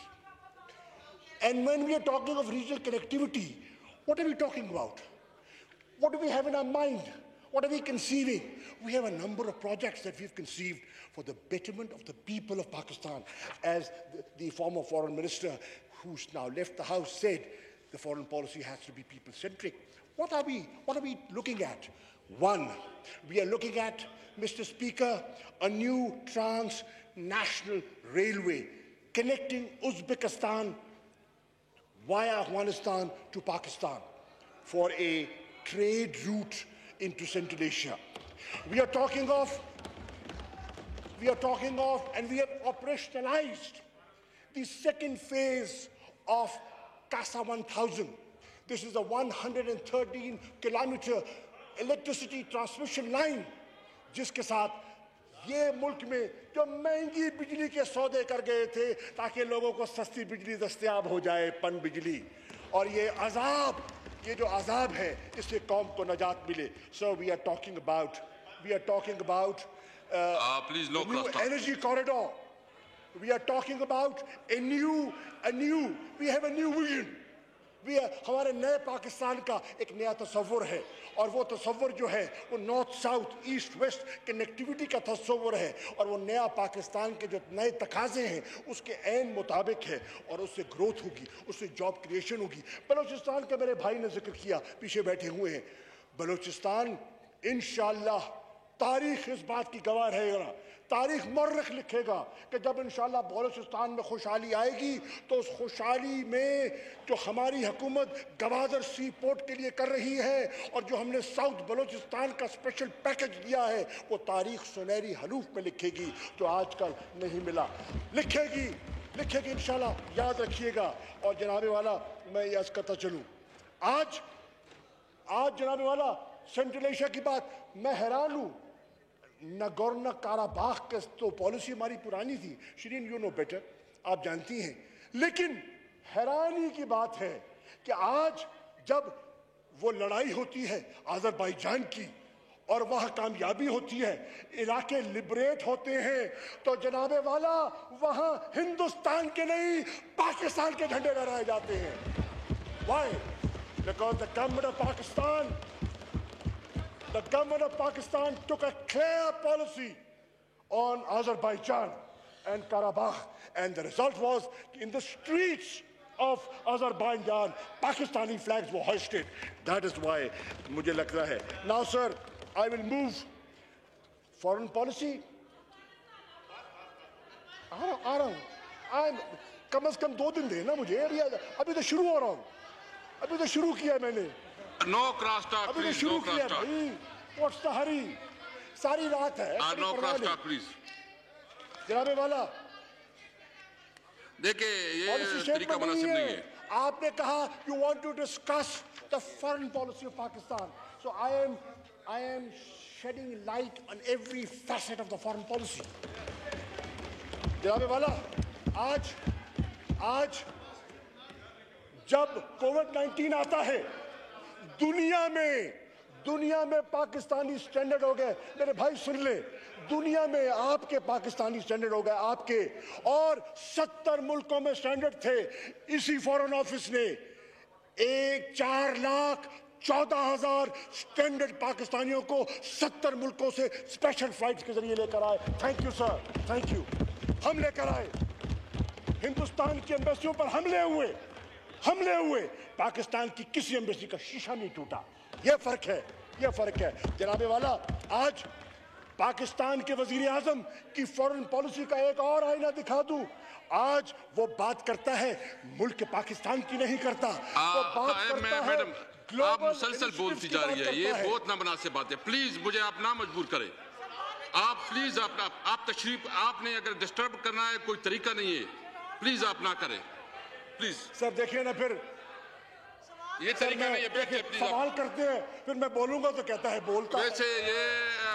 And when we are talking of regional connectivity, what are we talking about? What do we have in our mind? What are we conceiving? We have a number of projects that we've conceived for the betterment of the people of Pakistan. As the former foreign minister, who's now left the House, said, the foreign policy has to be people-centric. What are we looking at? One, we are looking at, Mr. Speaker, a new transnational railway connecting Uzbekistan via Afghanistan to Pakistan for a trade route into Central Asia. We are talking of, and we have operationalized the second phase of CASA 1000. This is a 113-kilometer electricity transmission line, जिसके साथ ये मुल्क में जो महंगी बिजली के सौदे कर गए थे ताकि लोगों को सस्ती बिजली दस्तयाब हो जाए, पन बिजली, और ये जो अजाब है इससे कौम को नजात मिले. So we are talking about please, no new crosstalk. energy corridor. We are talking about we have a new vision. हमारे नए पाकिस्तान का एक नया तस्वुर है, और वो तस्वुर जो है वो north south east west connectivity का तस्वुर है, और वो नया पाकिस्तान के जो नए तकाजे हैं उसके ऐन मुताबिक है, और उससे ग्रोथ होगी, उससे जॉब क्रिएशन होगी. बलूचिस्तान का मेरे भाई ने जिक्र किया, पीछे बैठे हुए हैं. बलूचिस्तान इंशाअल्लाह, तारीख इस बात की गवाह रहेगा, तारीख मौरख लिखेगा कि जब इंशाअल्लाह बलूचिस्तान में खुशहाली आएगी तो उस खुशहाली में जो हमारी हुकूमत गवादर सी पोर्ट के लिए कर रही है और जो हमने साउथ बलूचिस्तान का स्पेशल पैकेज दिया है, वो तारीख सुनहरी हरूफ में लिखेगी, जो आजकल नहीं मिला. लिखेगी इंशाअल्लाह, याद रखिएगा. और जनाबे वाला, मैं ये अर्ज करता चलूँ, आज जनाबे वाला सेंट्रल एशिया की बात, मैं हैरान हूँ. नगोर्नो काराबाख की तो पॉलिसी हमारी पुरानी थी, शिरीन यू नो बेटर, आप जानती हैं, लेकिन हैरानी की बात है कि आज जब वो लड़ाई होती है अजरबैजान की और वह कामयाबी होती है, इलाके लिबरेट होते हैं, तो जनाबे वाला वहां हिंदुस्तान के नहीं पाकिस्तान के झंडे लहराए जाते हैं. Why? Because the government of Pakistan took a clear policy on Azerbaijan and Karabakh, and the result was in the streets of Azerbaijan, Pakistani flags were hoisted. That is why मुझे लगता है. Now, sir, I will move foreign policy. आ रहा हूँ. कम से कम 2 दिन देना मुझे. अभी तो शुरू हो रहा हूँ. अभी तो शुरू किया मैंने. No crosstalk, please. No crosstalk. What's the hurry? सारी रात है. No crosstalk, please. जनाबे वाला, देखिए ये तरीका मुनासिब नहीं है. आपने कहा you want to discuss the foreign policy of Pakistan. So I am shedding light on every facet of the foreign policy. जनाबे वाला, आज जब कोविड-19 आता है, दुनिया में पाकिस्तानी स्टैंडर्ड हो गए. मेरे भाई सुन ले, दुनिया में आपके पाकिस्तानी स्टैंडर्ड हो गए, आपके, और 70 मुल्कों में स्टैंडर्ड थे. इसी फॉरेन ऑफिस ने 4,14,000 स्टैंडर्ड पाकिस्तानियों को 70 मुल्कों से स्पेशल फ्लाइट्स के जरिए लेकर आए. Thank you sir, thank you. हम लेकर आए. हिंदुस्तान की एम्बेसियों पर हमले हुए. पाकिस्तान की किसी एम्बेसी का शीशा नहीं टूटा. ये फर्क है. जनाबे वाला, पाकिस्तान के वजीर आजम की फॉरेन पॉलिसी का एक और आईना दिखा दूं। आज वो बात करता है मुल्क पाकिस्तान की नहीं करता, वो बात करता है मैडम, आप ग्लोबल मुसलसल बोलती जा रही है, ये बहुत ना मुनासिब बात है। प्लीज मुझे आप ना मजबूर करें। आप प्लीज आप तशरीफ, आपने अगर डिस्टर्ब करना है कोई तरीका नहीं है, प्लीज आप ना करें प्लीज। सर देखिए ना, फिर ये तरीका नहीं है, बैठिए प्लीज। सवाल करते हैं फिर मैं बोलूंगा तो कहता है बोलता है। वैसे ये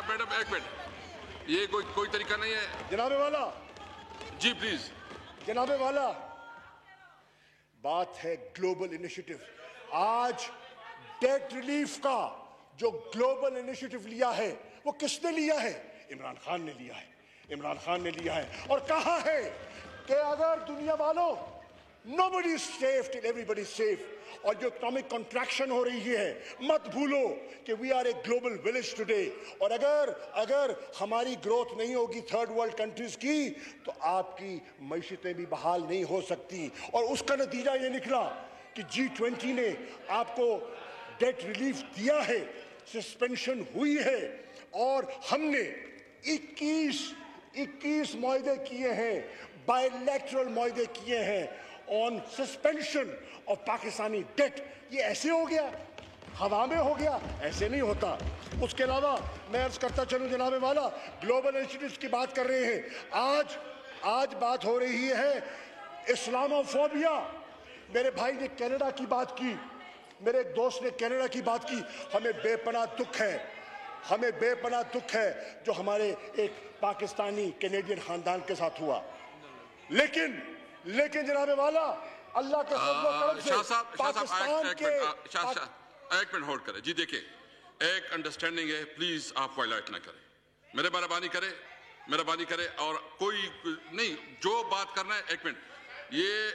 मैडम एक मिनट, ये कोई तरीका नहीं है। जनाबे वाला जी प्लीज। जनाबे वाला, बात है ग्लोबल इनिशिएटिव। आज डेट रिलीफ का जो ग्लोबल इनिशिएटिव लिया है वो किसने लिया है? इमरान खान ने लिया है। इमरान खान ने लिया है और कहा है कि अगर दुनिया वालों nobody is safe till everybody is safe, और जो इकोनॉमिक कॉन्ट्रैक्शन हो रही है मत भूलो कि we are a global village today, और अगर हमारी ग्रोथ नहीं होगी थर्ड वर्ल्ड कंट्रीज की तो आपकी मईशतें भी बहाल नहीं हो सकती। और उसका नतीजा ये निकला कि G20 ने आपको डेट रिलीफ दिया है, सस्पेंशन हुई है, और हमने 21 मुआहदे किए हैं, बायलैटरल मुआहदे किए हैं on suspension of Pakistani debt. ये ऐसे हो गया, हवा में हो गया, ऐसे नहीं होता। उसके अलावा मैं अर्ज करता चलूं जनाबे वाला, ग्लोबल इंस्टीट्यूट की बात कर रहे हैं। आज बात हो रही है इस्लामोफोबिया। मेरे भाई ने कनाडा की बात की, मेरे एक दोस्त ने कनाडा की बात की। हमें बेपनाह दुख है जो हमारे एक पाकिस्तानी कैनेडियन खानदान के साथ हुआ। लेकिन जनाबे वाला, अल्लाह के फजल करम से पाकिस्तान के एक मिनट होल्ड करें। जी देखिए, एक अंडरस्टैंडिंग है, प्लीज आप वायलेट ना करें, मेहरबानी करें और कोई नहीं, जो बात करना है। एक मिनट, ये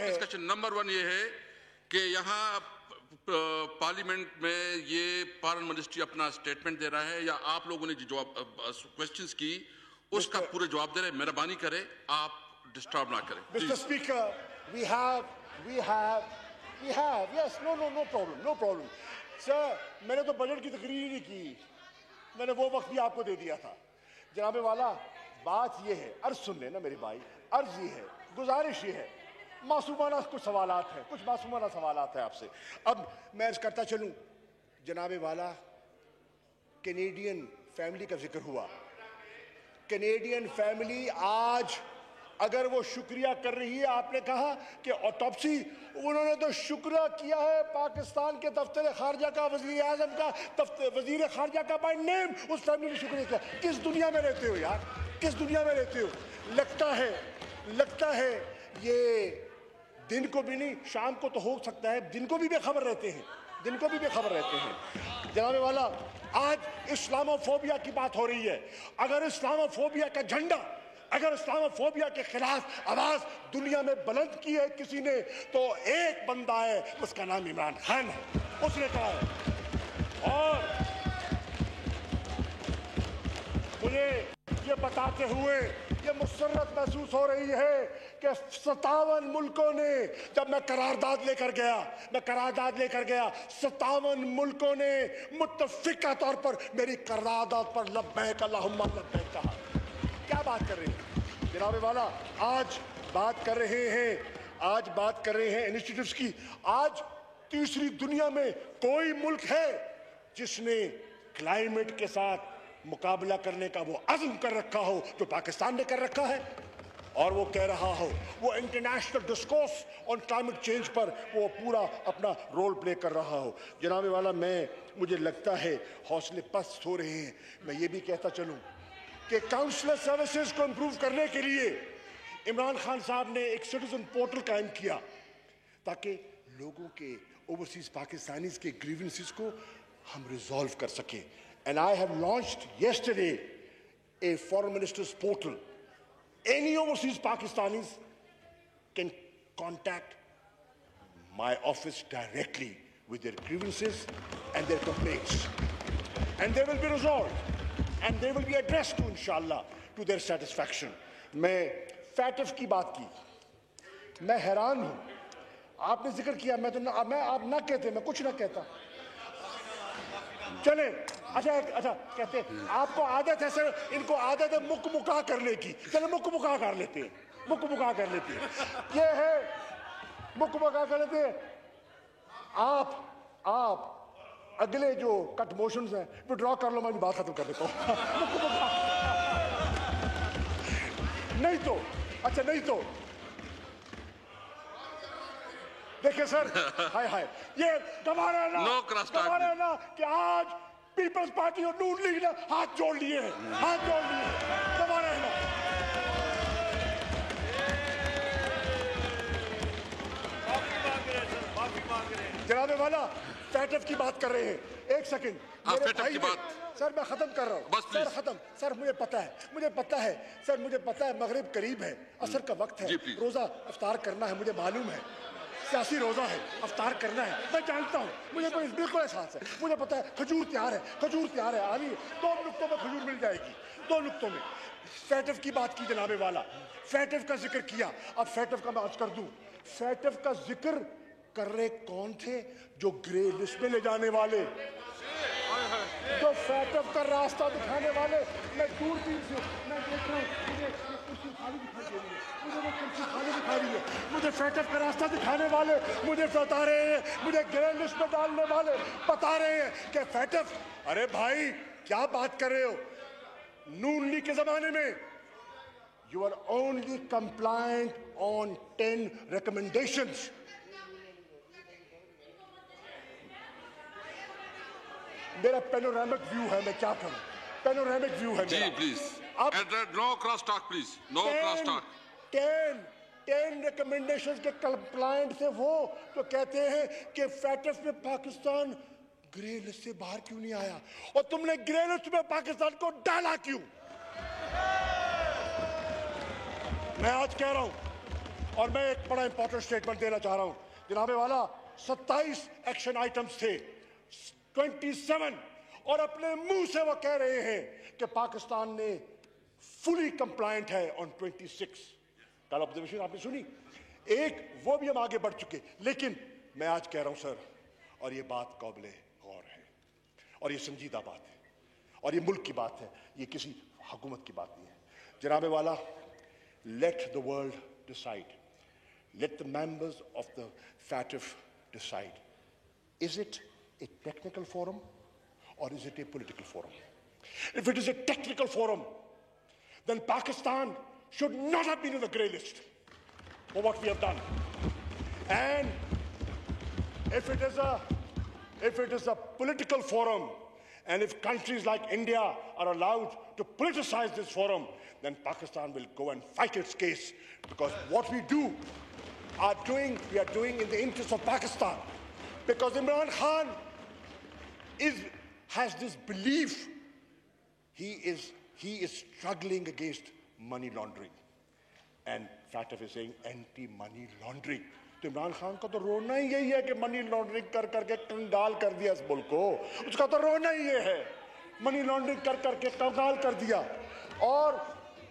डिस्कशन नंबर 1 ये है कि यहाँ पार्लियामेंट में ये फॉरेन मिनिस्ट्री अपना स्टेटमेंट दे रहा है या आप लोगों ने जो क्वेश्चंस की उसका पूरे जवाब दे रहे हैं। मेहरबानी करें, आप डिस्टर्ब ना करें। Mr. Speaker, we have, yes, no problem. Sir, मैंने तो बजट की तकरीर ही नहीं की, मैंने वो वक्त भी आपको दे दिया था। जनाबे वाला, बात ये है, अर्ज सुन लेना मेरे भाई, अर्ज ये है, गुजारिश ये है, मासूमाना कुछ सवालात हैं, कुछ मासूमाना सवालात हैं आपसे। अब मैं अर्ज करता चलूं जनाबे वाला, कैनेडियन फैमिली का जिक्र हुआ। कैनेडियन फैमिली आज अगर वो शुक्रिया कर रही है, आपने कहा कि ऑटोप्सी, उन्होंने तो शुक्रिया किया है पाकिस्तान के दफ्तर खारजा का, वजीर आजम का, वजीर खारजा का बाय नेम, उस फैमिली ने शुक्रिया किया। किस दुनिया में रहते हो यार, किस दुनिया में रहते हो? लगता है ये दिन को भी नहीं, शाम को तो हो सकता है, दिन को भी बेखबर रहते हैं। जनाबे वाला, आज इस्लामोफोबिया की बात हो रही है। अगर इस्लामोफोबिया का झंडा, अगर इस्लामोफोबिया के खिलाफ आवाज दुनिया में बुलंद की है किसी ने, तो एक बंदा है, उसका नाम इमरान खान है, उसने कहा है। और मुझे ये बताते हुए ये मुसर्रत महसूस हो रही है कि 57 मुल्कों ने, जब मैं करारदाद लेकर गया 57 मुल्कों ने मुत्तफिका तौर पर मेरी करारदाद पर लब्बैक अल्लाहुम्मा लब्बैक कहा। क्या बात कर रहे हैं जनाबे वाला? आज बात कर रहे हैं इंस्टीट्यूट्स की। आज तीसरी दुनिया में कोई मुल्क है जिसने क्लाइमेट के साथ मुकाबला करने का वो अज़्म कर रखा हो जो पाकिस्तान ने कर रखा है, और वो कह रहा हो, वो international discourse on climate change पर वो पूरा अपना रोल प्ले कर रहा हो। जनाबे वाला, मुझे लगता है हौसले पस्त हो रहे हैं। मैं ये भी कहता चलूं कि काउंसलर सर्विसेज को इंप्रूव करने के लिए इमरान खान साहब ने एक सिटीजन पोर्टल कायम किया ताकि लोगों के ओवरसीज पाकिस्तानीज के ग्रीवेंसेस को हम रिजॉल्व कर सकें। And I have launched yesterday a foreign ministers portal. Any overseas Pakistanis can contact my office directly with their grievances and their complaints, and they will be resolved and they will be addressed to, inshallah, to their satisfaction. मैं FATF की बात की, मैं हैरान हूं, आपने जिक्र किया, मैं आप ना कहते, मैं कुछ ना कहता। चले अच्छा कहते हैं आपको आदत है सर, इनको आदत है मुक मुका करने की। चलो मुक मुका कर लेते हैं, मुक मुका कर लेते हैं। ये है मुक मुका कर लेते हैं। आप अगले जो कट मोशंस हैं वो ड्रॉ कर लो, मैं बात खत्म कर देता हूं। नहीं तो अच्छा, नहीं तो देखिए सर, हाय ये गवा रहे ना, गवा रहे ना कि आज पीपल्स पार्टी और नून लीग ने हाथ जोड़ लिए हैं, हाथ जोड़ लिए, गवा रहे ना। जनाबे वाला फैटफ की बात कर रहे हैं, एक सेकंड मेरे भाई सर, मैं खत्म कर रहा हूं सर, खत्म सर। मुझे पता है सर, मुझे पता है मगरिब करीब है, असर का वक्त है, रोजा अफ्तार करना है, मुझे मालूम है सियासी रोजा है, अफ्तार करना है, मैं जानता हूं, मुझे तो बिल्कुल एहसास है, मुझे पता है। खजूर तैयार है, आ रही है, 2 नुक्तों में खजूर मिल जाएगी, 2 नुक्तों में। फैटफ की बात की जनाबे वाला, फैटफ का जिक्र किया, अब फैटफ का मैं आज कर दूं। फैटफ का जिक्र कर रहे कौन थे? जो ग्रे लिस्ट में ले जाने वाले, जो फैटफ का रास्ता दिखाने वाले। मैं दूरबीन से मैं देख रहा हूँ, मुझे कुर्सी खाली दिखाई दे रही है, मुझे वो कुर्सी खाली दिखा रही है, मुझे फैटफ का रास्ता दिखाने वाले मुझे बता रहे हैं, मुझे ग्रे लिस्ट में डालने वाले बता रहे हैं कि फैटफ, अरे भाई क्या बात कर रहे हो? नून लीग के जमाने में you are only compliant on 10 recommendations. मेरा पेनोरामिक व्यू है, मैं क्या करूं? पेनोरामिक व्यू है मेरा। Please no cross talk, please no cross talk. 10 recommendations के कंप्लायंट थे वो, तो कहते हैं कि फैटफ में पाकिस्तान ग्रे लिस्ट से बाहर क्यों नहीं आया, और तुमने ग्रे लिस्ट में पाकिस्तान को डाला क्यों? मैं आज कह रहा हूं, और मैं एक बड़ा इंपॉर्टेंट स्टेटमेंट देना चाह रहा हूं जनाबे वाला। 27 एक्शन आइटम्स थे, 27, और अपने मुंह से वो कह रहे हैं कि पाकिस्तान ने फुली कंप्लायंट है ऑन 26। कल ऑब्जर्वेशन आपने सुनी, एक वो भी हम आगे बढ़ चुके। लेकिन मैं आज कह रहा हूं सर, और ये बात काबिले गौर है, और ये संजीदा बात है, और ये मुल्क की बात है, ये किसी हुकूमत की बात नहीं है जनाबे वाला। Let the world decide, let the members of the FATF decide, is it a technical forum or is it a political forum? If it is a technical forum, then Pakistan should not have been in the grey list for what we have done. And if it is a political forum, and if countries like India are allowed to politicize this forum, then Pakistan will go and fight its case, because what we are doing in the interest of Pakistan, because Imran Khan has this belief, he is struggling against money laundering, and Fatah is saying anti-money laundering. तो इमरान खान का तो रोना ही यही है कि money laundering कर करके कंगाल कर दिया इस मुल्क को, उसका तो रोना ही ये है, मनी लॉन्ड्रिंग कर करके कंगाल कर दिया। और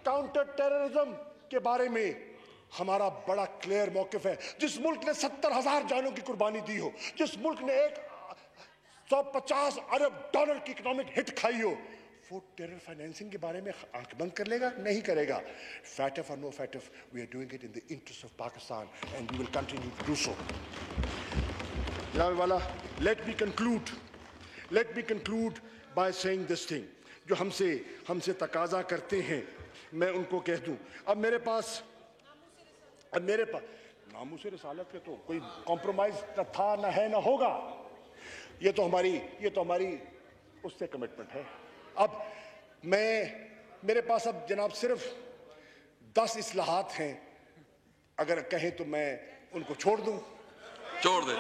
काउंटर टेररिज्म के बारे में हमारा बड़ा क्लियर मौकिफ है। जिस मुल्क ने 70,000 जानों की कुर्बानी दी हो, जिस मुल्क ने 150 अरब डॉलर की इकोनॉमिक हिट खाई हो, वो टेरर फाइनेंसिंग के बारे में आंख बंद कर लेगा? नहीं करेगा। फैटफ और no FATF, we are doing it in the interest of Pakistan and we will continue to do so. जनाब वाला, let me conclude by saying this thing. जो हमसे तकाजा करते हैं, मैं उनको कह दूं, अब मेरे पास नामूस रिसालत पे तो कोई कॉम्प्रोमाइज न था, न है, न होगा। ये तो हमारी उससे कमिटमेंट है। अब मेरे पास अब जनाब सिर्फ 10 इस्लाहात हैं, अगर कहें तो मैं उनको छोड़ दूं। छोड़ दे।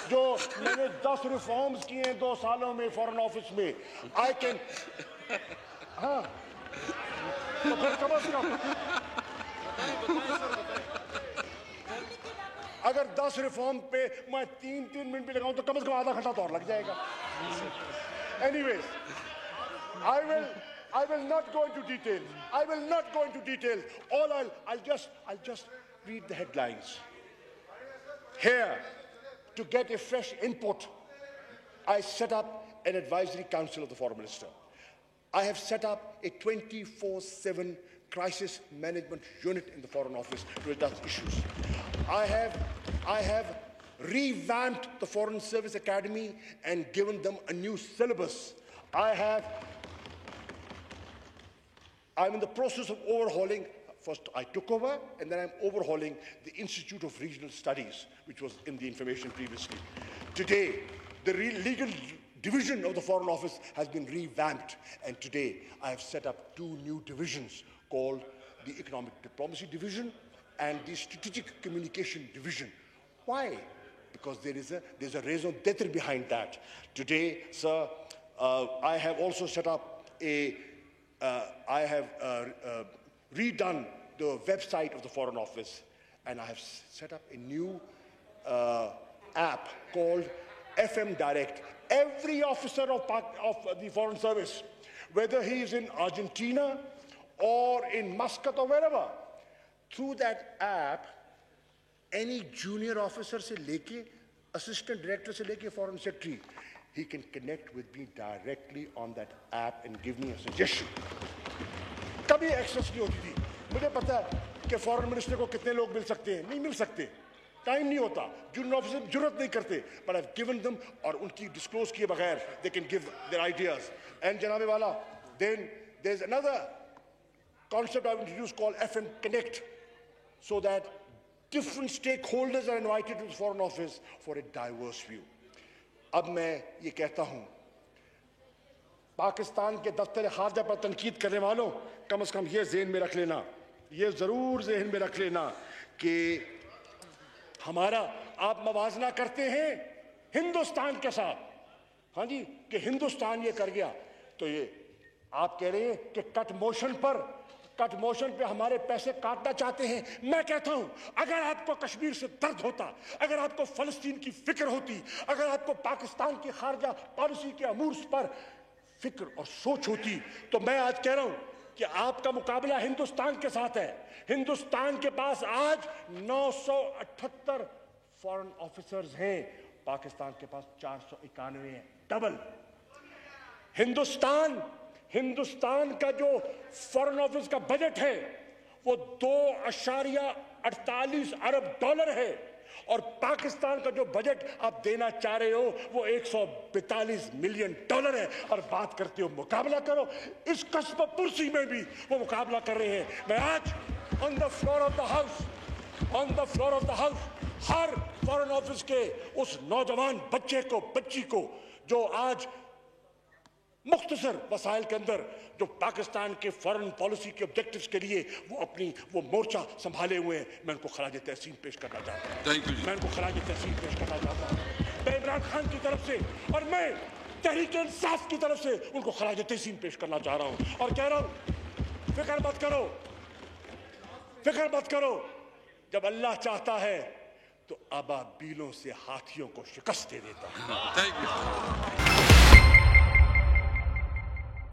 जो मैंने 10 रिफॉर्म्स किए हैं 2 सालों में फॉरेन ऑफिस में, आई कैन, हाँ तो फिर कम से कम अगर 10 रिफॉर्म पे मैं 3 मिनट भी लगाऊं तो कम से कम आधा घंटा तो और लग जाएगा। Anyways, I will not go into details. All I'll just read the headlines. Here, to get a fresh input, I set up an advisory council of the foreign minister. I have set up a 24/7 crisis management unit in the Foreign Office to address issues. I have revamped the Foreign Service Academy and given them a new syllabus. I'm in the process of overhauling. First, I took over, and then I'm overhauling the Institute of Regional Studies, which was in the information previously. Today, the legal division of the Foreign Office has been revamped, and today I have set up 2 new divisions called the Economic Diplomacy Division and the Strategic Communication Division. Why? Because there's a raison d'etre behind that. Today, sir, I have also set up redone the website of the Foreign Office, and I have set up a new app called FM Direct. Every officer of the Foreign Service, whether he is in Argentina or in Muscat or wherever, through that app, any junior officer se leke, assistant director se leke foreign secretary, he can connect with me directly on that app and give me a suggestion. कभी access नहीं होती थी. मुझे पता है कि foreign minister को कितने लोग मिल सकते हैं. नहीं मिल सकते, टाइम नहीं होता, जूनियर ऑफिसर जरूरत नहीं करते. But I have given them, और उनकी डिस्क्लोज किए बगैर they can give their ideas. And जनाबे वाला, then there is another concept I've introduced called FM Connect, so that different stakeholders are invited to the Foreign Office for a diverse view. अब मैं ये कहता हूँ, पाकिस्तान के दफ्तर खारजा पर तनकीद करने वालों, कम से कम ये ज़हन में रख लेना, ये ज़रूर ज़हन में रख लेना कि हमारा आप मवाजना करते हैं हिंदुस्तान के साथ. हाँ जी, कि हिंदुस्तान ये कर गया, तो ये आप कह रहे हैं कि कट मोशन पे हमारे पैसे काटना चाहते हैं. मैं कहता हूं, अगर आपको कश्मीर से दर्द होता, अगर आपको फलस्तीन की फिक्र होती, अगर आपको पाकिस्तान की खारजा पॉलिसी के अमूर पर फिक्र और सोच होती, तो मैं आज कह रहा हूं कि आपका मुकाबला हिंदुस्तान के साथ है. हिंदुस्तान के पास आज 978 फॉरेन ऑफिसर्स हैं, पाकिस्तान के पास 491 हैं, डबल. हिंदुस्तान का जो फॉरेन ऑफिस का बजट है वो $2.48 अरब है, और पाकिस्तान का जो बजट आप देना चाह रहे हो वो $142 मिलियन है. और बात करते हो मुकाबला करो, इस कस्ब पुरसी में भी वो मुकाबला कर रहे हैं. मैं आज on the floor of the house her foreign office के उस नौजवान बच्ची को जो आज मुख्तसर वसाइल के अंदर जो पाकिस्तान के फॉरेन पॉलिसी के ऑब्जेक्टिव्स के लिए वो मोर्चा संभाले हुए हैं, मैं उनको खराज तहसीन पेश करना चाहता हूँ. मैं उनको खराज तहसीन पेश करना चाहता हूँ. मैं इमरान खान की तरफ से और मैं तहरीक इंसाफ की तरफ से उनको खराज तहसीन पेश करना चाह रहा हूँ, और कह रहा हूँ, फिक्र मत करो. जब अल्लाह चाहता है तो अबाबीलों से हाथियों को शिकस्त दे देता है.